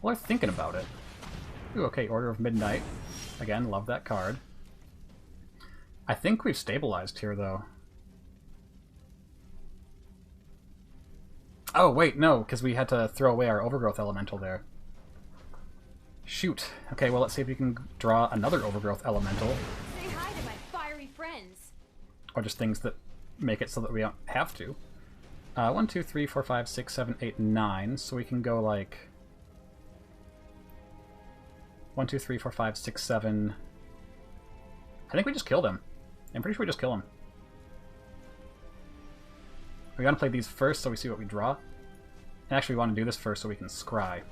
Well, they're thinking about it. Ooh, okay, Order of Midnight. Again, love that card. I think we've stabilized here, though. Oh, wait, no, because we had to throw away our Overgrowth Elemental there. Shoot. Okay, well, let's see if we can draw another Overgrowth Elemental. Say hi to my fiery friends. Or just things that make it so that we don't have to. 1, 2, 3, 4, 5, 6, 7, 8, 9. So we can go like 1, 2, 3, 4, 5, 6, 7. I think we just killed him. I'm pretty sure we just kill him. We want to play these first so we see what we draw. And actually we want to do this first so we can scry.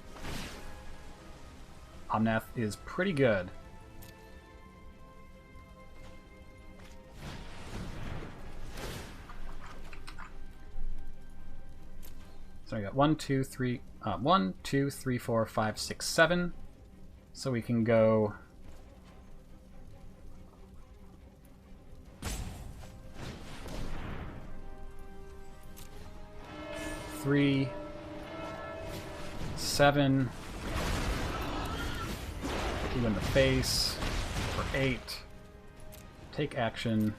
Omnath is pretty good. So we got 1, 2, 3, 1, 2, 3, 4, 5, 6, 7. So we can go 3, 7, 2 in the face for 8. Take action.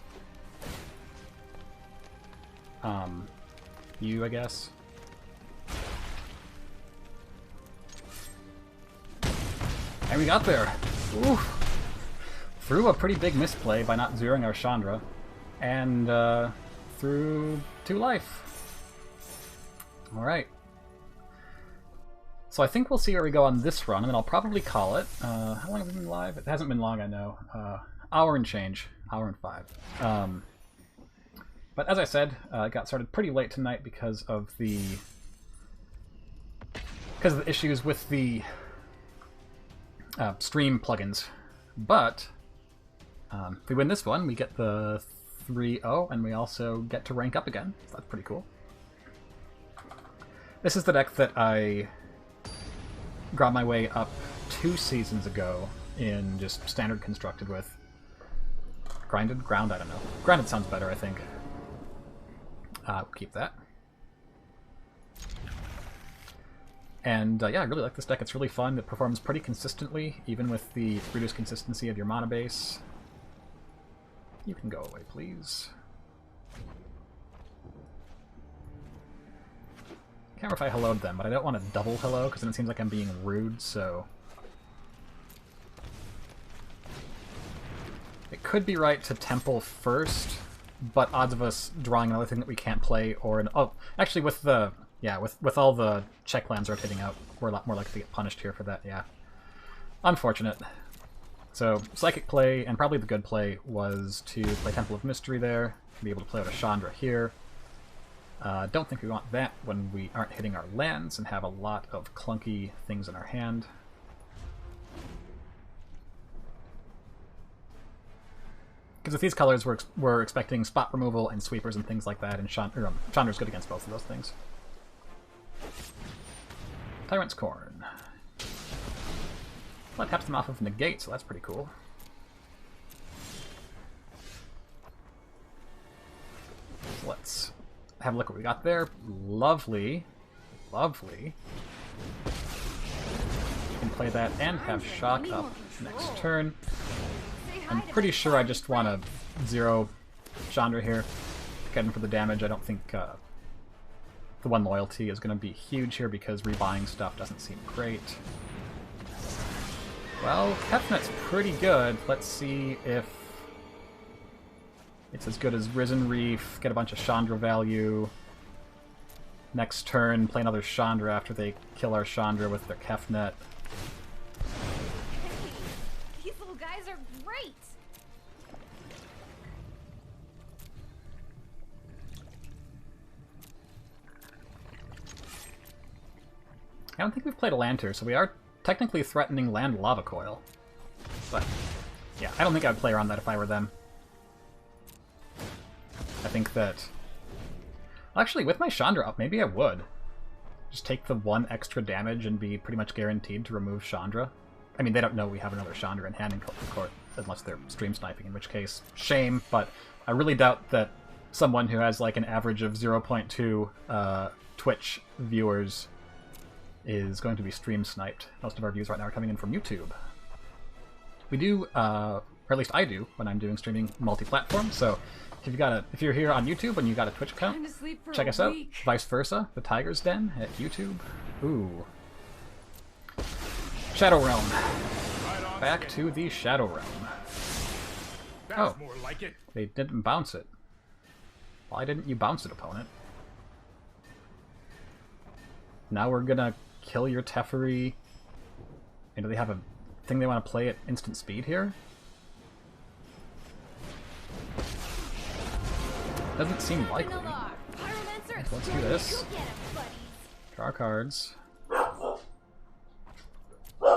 You, I guess. And we got there. Ooh. Through a pretty big misplay by not zeroing our Chandra. And through 2 life. Alright. So I think we'll see where we go on this run, and then I'll probably call it. How long have we been live? It hasn't been long, I know. Hour and change. Hour and 5. But as I said, it got started pretty late tonight because of the issues with the stream plugins. But if we win this one, we get the 3-0, and we also get to rank up again. So that's pretty cool. This is the deck that I got my way up 2 seasons ago in just standard constructed with. Grinded? Ground? I don't know. Grounded sounds better, I think. We'll keep that. And yeah, I really like this deck. It's really fun. It performs pretty consistently, even with the reduced consistency of your mana base. You can go away, please. Can't remember if I helloed them, but I don't want to double hello, because then it seems like I'm being rude, so... It could be right to Temple first, but odds of us drawing another thing that we can't play, or an... Oh, actually with the... Yeah, with all the check lands rotating out, we're a lot more likely to get punished here for that, yeah. Unfortunate. So, Psychic play, and probably the good play, was to play Temple of Mystery there, be able to play out a Chandra here. Don't think we want that when we aren't hitting our lands and have a lot of clunky things in our hand. Because with these colors, we're expecting spot removal and sweepers and things like that, and Chandra's good against both of those things. Tyrant's Corn. Well, it taps them off of Negate, so that's pretty cool. So let's have a look what we got there. Lovely. Lovely. You can play that and have Shock up next turn. I'm pretty sure I just want to zero Chandra here. Get him for the damage. I don't think the 1 loyalty is going to be huge here because rebuying stuff doesn't seem great. Well, Hefnet's pretty good. Let's see if it's as good as Risen Reef. Get a bunch of Chandra value. Next turn, play another Chandra after they kill our Chandra with their Kefnet. Hey, these little guys are great. I don't think we've played a Lantern, so we are technically threatening land Lava Coil. But, yeah, I don't think I would play around that if I were them. I think that... Actually, with my Chandra up, maybe I would. Just take the 1 extra damage and be pretty much guaranteed to remove Chandra. I mean, they don't know we have another Chandra in hand in court, unless they're stream sniping, in which case, shame, but I really doubt that someone who has like an average of 0.2 Twitch viewers is going to be stream sniped. Most of our views right now are coming in from YouTube. We do, or at least I do, when I'm doing streaming multi-platform. So if you're here on YouTube and you got a Twitch account, Time to sleep for check a us out. week. Vice versa, the Tiger's Den at YouTube. Ooh. Shadow Realm. Back to the Shadow Realm. Oh, More like it. they didn't bounce it. Why didn't you bounce it, opponent? Now we're gonna kill your Teferi. And do they have a thing they want to play at instant speed here? Doesn't seem likely. Let's do this. Draw cards.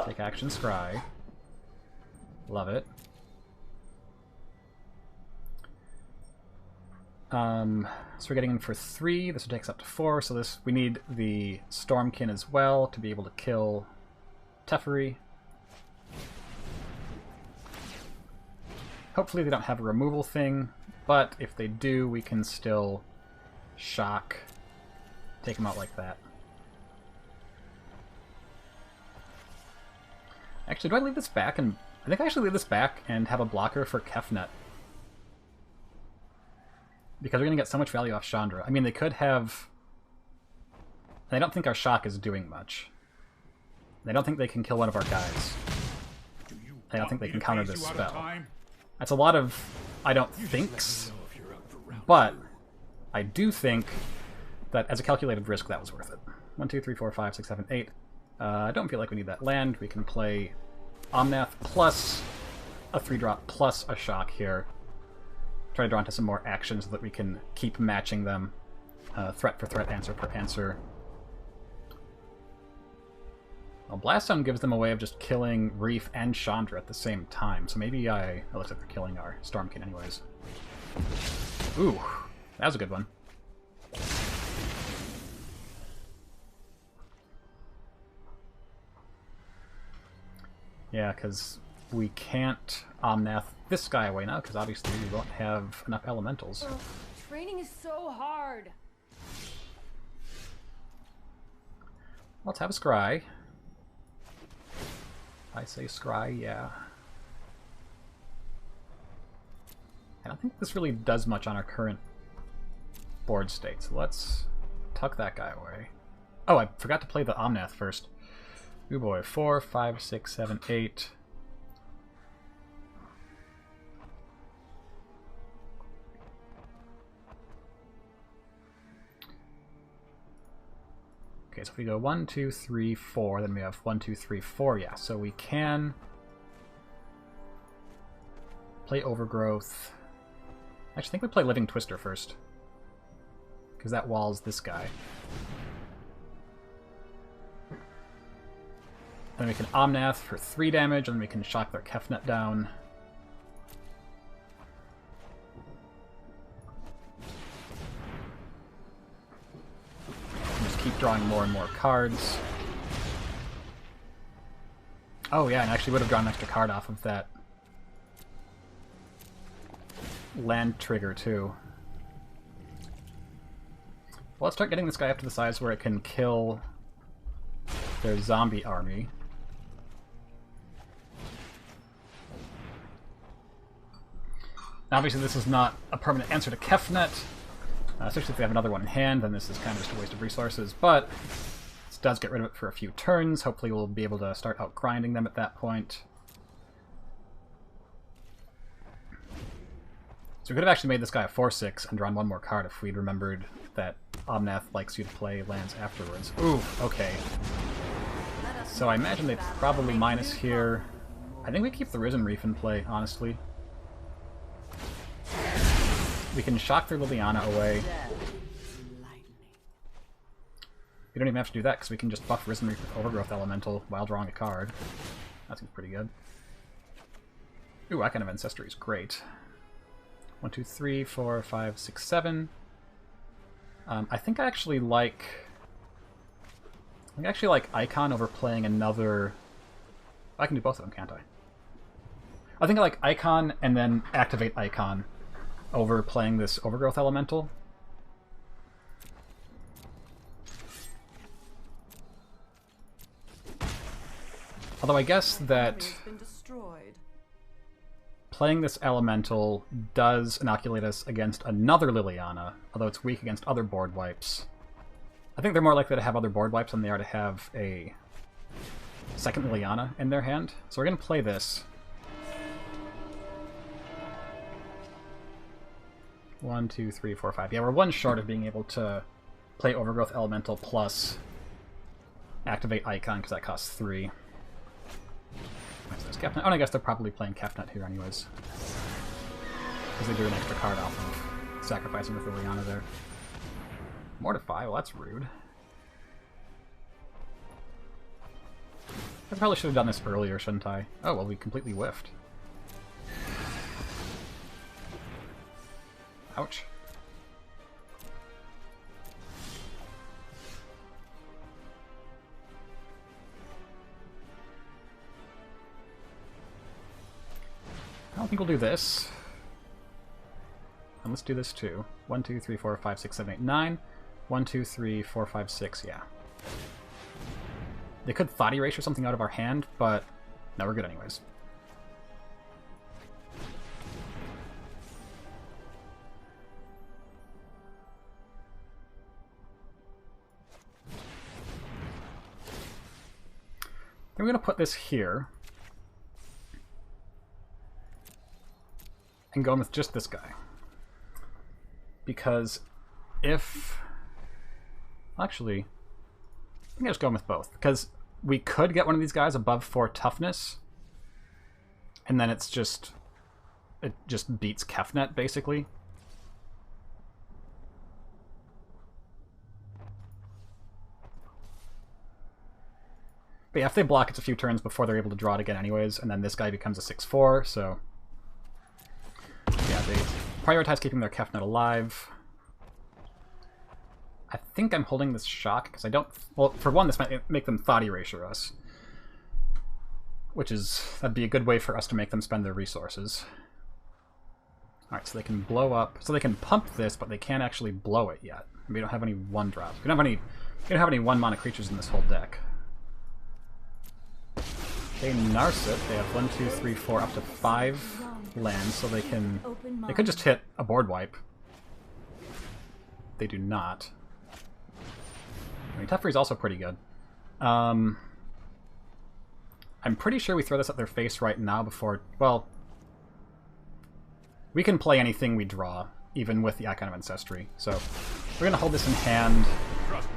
Take action, scry. Love it. So we're getting in for 3. This will take us up to 4. So we need the Stormkin as well to be able to kill Teferi. Hopefully they don't have a removal thing, but if they do, we can still shock, take them out like that. Actually, do I leave this back? And I think I actually leave this back and have a blocker for Kefnet. Because we're going to get so much value off Chandra. I mean, they could have... I don't think our shock is doing much. I don't think they can kill one of our guys. I don't think they can counter this spell. That's a lot of I don't thinks, but I do think that as a calculated risk, that was worth it. 1, 2, 3, 4, 5, 6, 7, 8. I don't feel like we need that land. We can play Omnath plus a 3-drop plus a shock here. Try to draw into some more action so that we can keep matching them. Threat for threat, answer per answer. Well, Blast Zone gives them a way of just killing Reef and Chandra at the same time, so maybe it looks like they're killing our Stormkin anyways. Ooh, that was a good one. Yeah, because we can't Omnath this guy away now, because obviously we won't have enough elementals. Ugh, training is so hard. Let's have a scry. I say scry, yeah. I don't think this really does much on our current board state, so let's tuck that guy away. Oh, I forgot to play the Omnath first. Ooh boy, 4, 5, 6, 7, 8. Okay, so if we go 1, 2, 3, 4, then we have 1, 2, 3, 4. Yeah, so we can play Overgrowth. I actually think we play Living Twister first, because that walls this guy. Then we can Omnath for 3 damage, and then we can shock their Kefnet down. Just keep drawing more and more cards. Oh yeah, and actually would have drawn an extra card off of that land trigger too. Well, let's start getting this guy up to the size where it can kill their zombie army. Obviously this is not a permanent answer to Kefnet, especially if we have another one in hand, then this is kind of just a waste of resources, but this does get rid of it for a few turns. Hopefully we'll be able to start out grinding them at that point. So we could have actually made this guy a 4/6 and drawn one more card if we'd remembered that Omnath likes you to play lands afterwards. Ooh, okay. So I imagine they probably minus here. I think we keep the Risen Reef in play, honestly. We can shock their Liliana away. We don't even have to do that because we can just buff Risen Reef with Overgrowth Elemental while drawing a card. That seems pretty good. Ooh, Icon of Ancestry is great. 1, 2, 3, 4, 5, 6, 7. I think I actually like Icon over playing another... I can do both of them, can't I? I think I like Icon and then activate Icon over playing this Overgrowth Elemental. Although I guess that It's been destroyed. playing this elemental does inoculate us against another Liliana, although it's weak against other board wipes. I think they're more likely to have other board wipes than they are to have a second Liliana in their hand. So we're going to play this. 1, 2, 3, 4, 5. Yeah, we're one short of being able to play Overgrowth Elemental plus activate Icon, because that costs 3. Oh, and I guess they're probably playing Kefnet here anyways. Because they drew an extra card off of sacrificing with Liliana there. Mortify? Well, that's rude. I probably should have done this earlier, shouldn't I? Oh, well, we completely whiffed. Ouch. I don't think we'll do this. And let's do this too. 1, 2, 3, 4, 5, 6, 7, 8, 9. 1, 2, 3, 4, 5, 6, yeah. They could Thought Erase or something out of our hand, but no, we're good anyways. Then we're going to put this here. And go in with just this guy. Because if... Actually, I think I'll just go in with both. Because we could get one of these guys above 4 toughness. And then it's just... It just beats Kefnet, basically. But yeah, if they block, it's a few turns before they're able to draw it again anyways. And then this guy becomes a 6/4, so... Yeah, they prioritize keeping their Kefnet alive. I think I'm holding this shock, because I don't... Well, for one, this might make them Thought Erasure us. Which is... That'd be a good way for us to make them spend their resources. Alright, so they can blow up... So they can pump this, but they can't actually blow it yet. We don't have any 1-drops. We don't have any 1-mana creatures in this whole deck. They Narset. They have 1, 2, 3, 4, up to 5 lands, so they can... They could just hit a board wipe. They do not. I mean, Teferi is also pretty good. I'm pretty sure we throw this at their face right now before... Well, we can play anything we draw, even with the Icon of Ancestry. So we're going to hold this in hand. Trust me.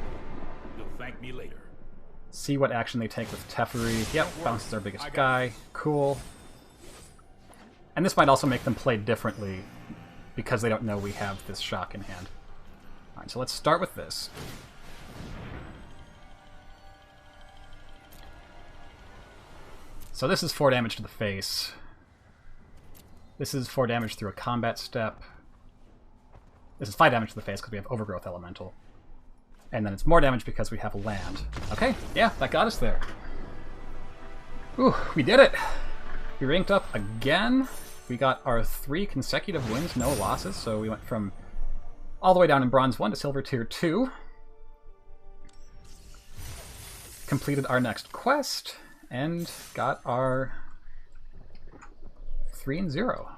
You'll thank me later. See what action they take with Teferi. Yep, bounces our biggest guy. Cool. And this might also make them play differently, because they don't know we have this shock in hand. Alright, so let's start with this. So this is 4 damage to the face. This is 4 damage through a combat step. This is 5 damage to the face because we have Overgrowth Elemental. And then it's more damage because we have a land. Okay, yeah, that got us there. Ooh, we did it! We ranked up again. We got our 3 consecutive wins, no losses, so we went from all the way down in Bronze 1 to Silver Tier 2. Completed our next quest, and got our 3-0.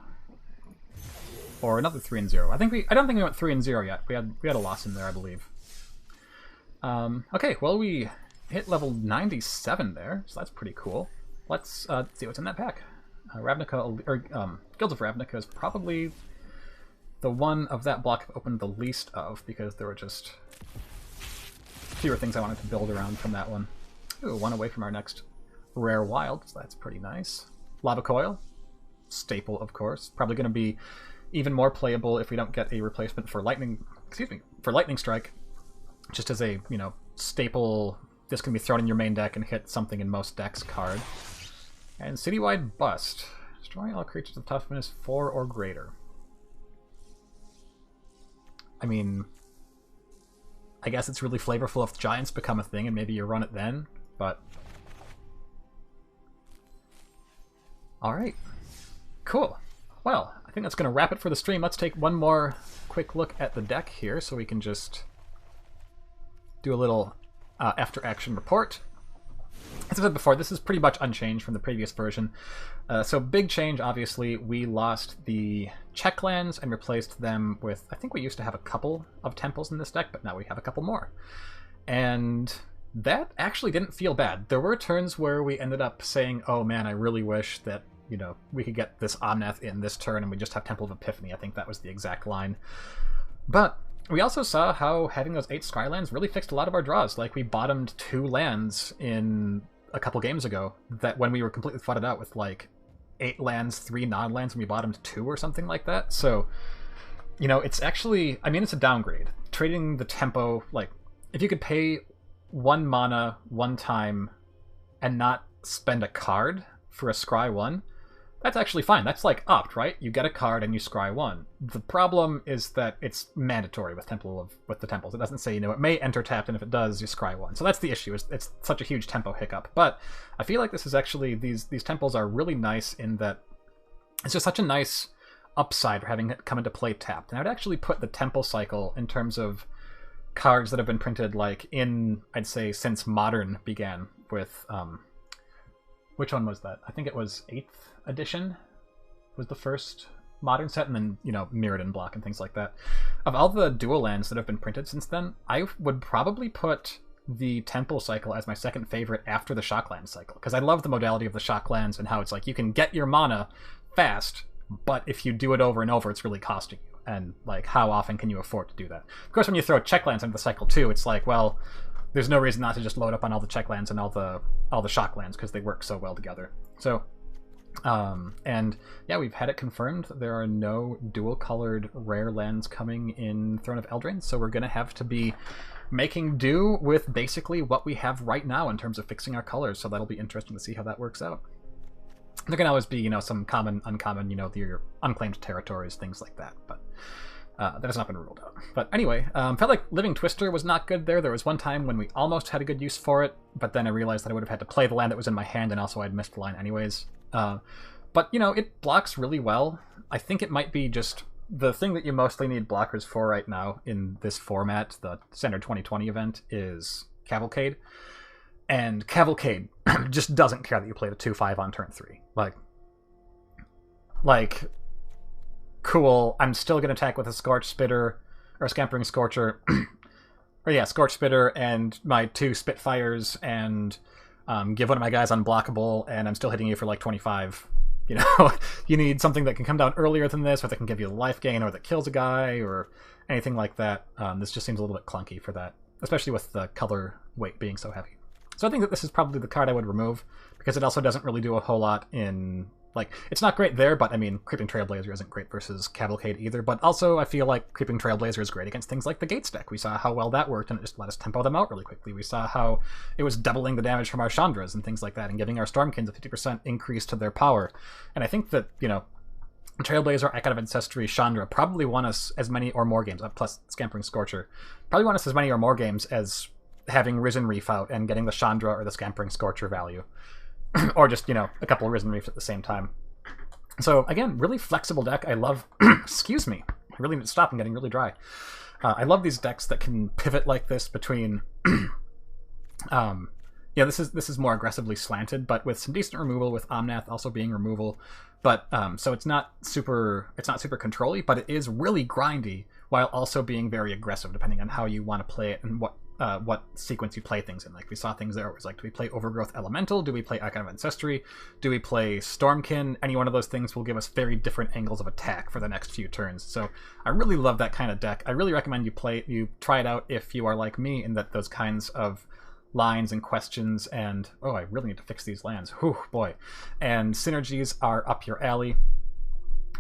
Or another 3-0. I don't think we went 3-0 yet. We had a loss in there, I believe. Okay, well, we hit level 97 there, so that's pretty cool. Let's see what's in that pack. Ravnica, or Guilds of Ravnica is probably the one of that block I've opened the least of, because there were just fewer things I wanted to build around from that one. Ooh, one away from our next rare wild, so that's pretty nice. Lava Coil, staple, of course. Probably going to be even more playable if we don't get a replacement for Lightning Strike. Just as a, you know, staple, this can be thrown in your main deck and hit something in most decks card. And Citywide Bust. Destroy all creatures of toughness 4 or greater. I mean, I guess it's really flavorful if giants become a thing and maybe you run it then, but... Alright. Cool. Well, I think that's going to wrap it for the stream. Let's take one more quick look at the deck here so we can just do a little after-action report. As I said before, this is pretty much unchanged from the previous version. So big change, obviously, we lost the check lands and replaced them with, I think we used to have a couple of temples in this deck, but now we have a couple more. And that actually didn't feel bad. There were turns where we ended up saying, oh man, I really wish that, you know, we could get this Omnath in this turn and we just have Temple of Epiphany. I think that was the exact line. But we also saw how having those 8 Skylands really fixed a lot of our draws. Like, we bottomed 2 lands in a couple games ago, that when we were completely flooded out with like 8 lands, 3 non-lands, and we bottomed 2 or something like that. So, you know, it's actually, I mean, it's a downgrade. Trading the tempo, like, if you could pay 1 mana 1 time and not spend a card for a scry 1, that's actually fine. That's like opt, right? You get a card and you scry 1. The problem is that it's mandatory with the temples. It doesn't say, you know, it may enter tapped, and if it does, you scry 1. So that's the issue. It's such a huge tempo hiccup. But I feel like this is actually, these temples are really nice in that it's just such a nice upside for having it come into play tapped. And I would actually put the temple cycle in terms of cards that have been printed, like, in, I'd say, since Modern began with, which one was that? I think it was 8th edition was the first Modern set, and then, you know, Mirrodin block and things like that. Of all the dual lands that have been printed since then, I would probably put the Temple cycle as my second favorite after the Shockland cycle, because I love the modality of the Shocklands and how it's like you can get your mana fast, but if you do it over and over, it's really costing you. And, like, how often can you afford to do that? Of course, when you throw checklands into the cycle too, it's like, well, there's no reason not to just load up on all the checklands and all the Shocklands, because they work so well together. So, and yeah, we've had it confirmed. There are no dual-colored rare lands coming in Throne of Eldraine, so we're going to have to be making do with basically what we have right now in terms of fixing our colors, so that'll be interesting to see how that works out. There can always be, you know, some common, uncommon, you know, your unclaimed territories, things like that, but that has not been ruled out. But anyway, felt like Living Twister was not good there. There was one time when we almost had a good use for it, but then I realized that I would have had to play the land that was in my hand, and also I'd missed the line anyways. But, you know, it blocks really well. I think it might be just the thing that you mostly need blockers for right now in this format, the Standard 2020 event, is Cavalcade. And Cavalcade just doesn't care that you played a 2/5 on turn 3. Like, cool, I'm still going to attack with a Scorch Spitter, or a Scampering Scorcher, or yeah, Scorch Spitter, and my 2 Spitfires, and give one of my guys unblockable, and I'm still hitting you for like 25. You know, you need something that can come down earlier than this, or that can give you a life gain, or that kills a guy, or anything like that. This just seems a little bit clunky for that, especially with the color weight being so heavy. So I think that this is probably the card I would remove, because it also doesn't really do a whole lot in, like, it's not great there, but I mean, Creeping Trailblazer isn't great versus Cavalcade either, but also I feel like Creeping Trailblazer is great against things like the Gates deck. We saw how well that worked, and it just let us tempo them out really quickly. We saw how it was doubling the damage from our Chandras and things like that, and giving our Stormkins a 50% increase to their power. And I think that, you know, Trailblazer, Icon of Ancestry, Chandra probably won us as many or more games, plus Scampering Scorcher, probably won us as many or more games as having Risen Reef out and getting the Chandra or the Scampering Scorcher value. Or just, you know, a couple of Risen Reefs at the same time. So, again, really flexible deck. I love... excuse me. I really need to stop. I'm getting really dry. I love these decks that can pivot like this between... yeah, this is more aggressively slanted, but with some decent removal, with Omnath also being removal. But, so it's not super control-y, but it is really grindy, while also being very aggressive, depending on how you want to play it and what sequence you play things in. Like, we saw things there where it was like, do we play Overgrowth Elemental? Do we play Icon of Ancestry? Do we play Stormkin? Any one of those things will give us very different angles of attack for the next few turns. So I really love that kind of deck. I really recommend you try it out if you are like me, in that those kinds of lines and questions and, oh, I really need to fix these lands. Whew, boy. And synergies are up your alley.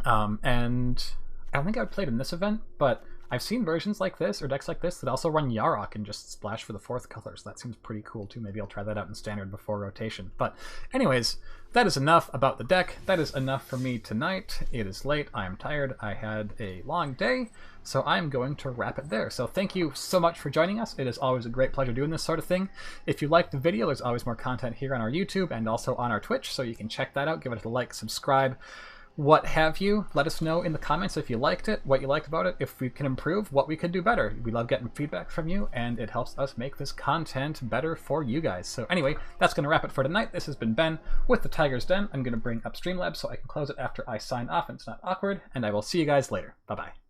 And I don't think I would play it in this event, but I've seen versions like this, or decks like this, that also run Yarok and just splash for the 4th color, so that seems pretty cool too. Maybe I'll try that out in Standard before rotation. But anyways, that is enough about the deck. That is enough for me tonight. It is late, I'm tired, I had a long day, so I'm going to wrap it there. So thank you so much for joining us. It is always a great pleasure doing this sort of thing. If you liked the video, there's always more content here on our YouTube and also on our Twitch, so you can check that out, give it a like, subscribe. what have you. Let us know in the comments if you liked it, what you liked about it, if we can improve, what we could do better. We love getting feedback from you, and it helps us make this content better for you guys. So anyway, that's going to wrap it for tonight. This has been Ben with the Tiger's Den. I'm going to bring up Streamlabs so I can close it after I sign off and it's not awkward, and I will see you guys later. Bye-bye.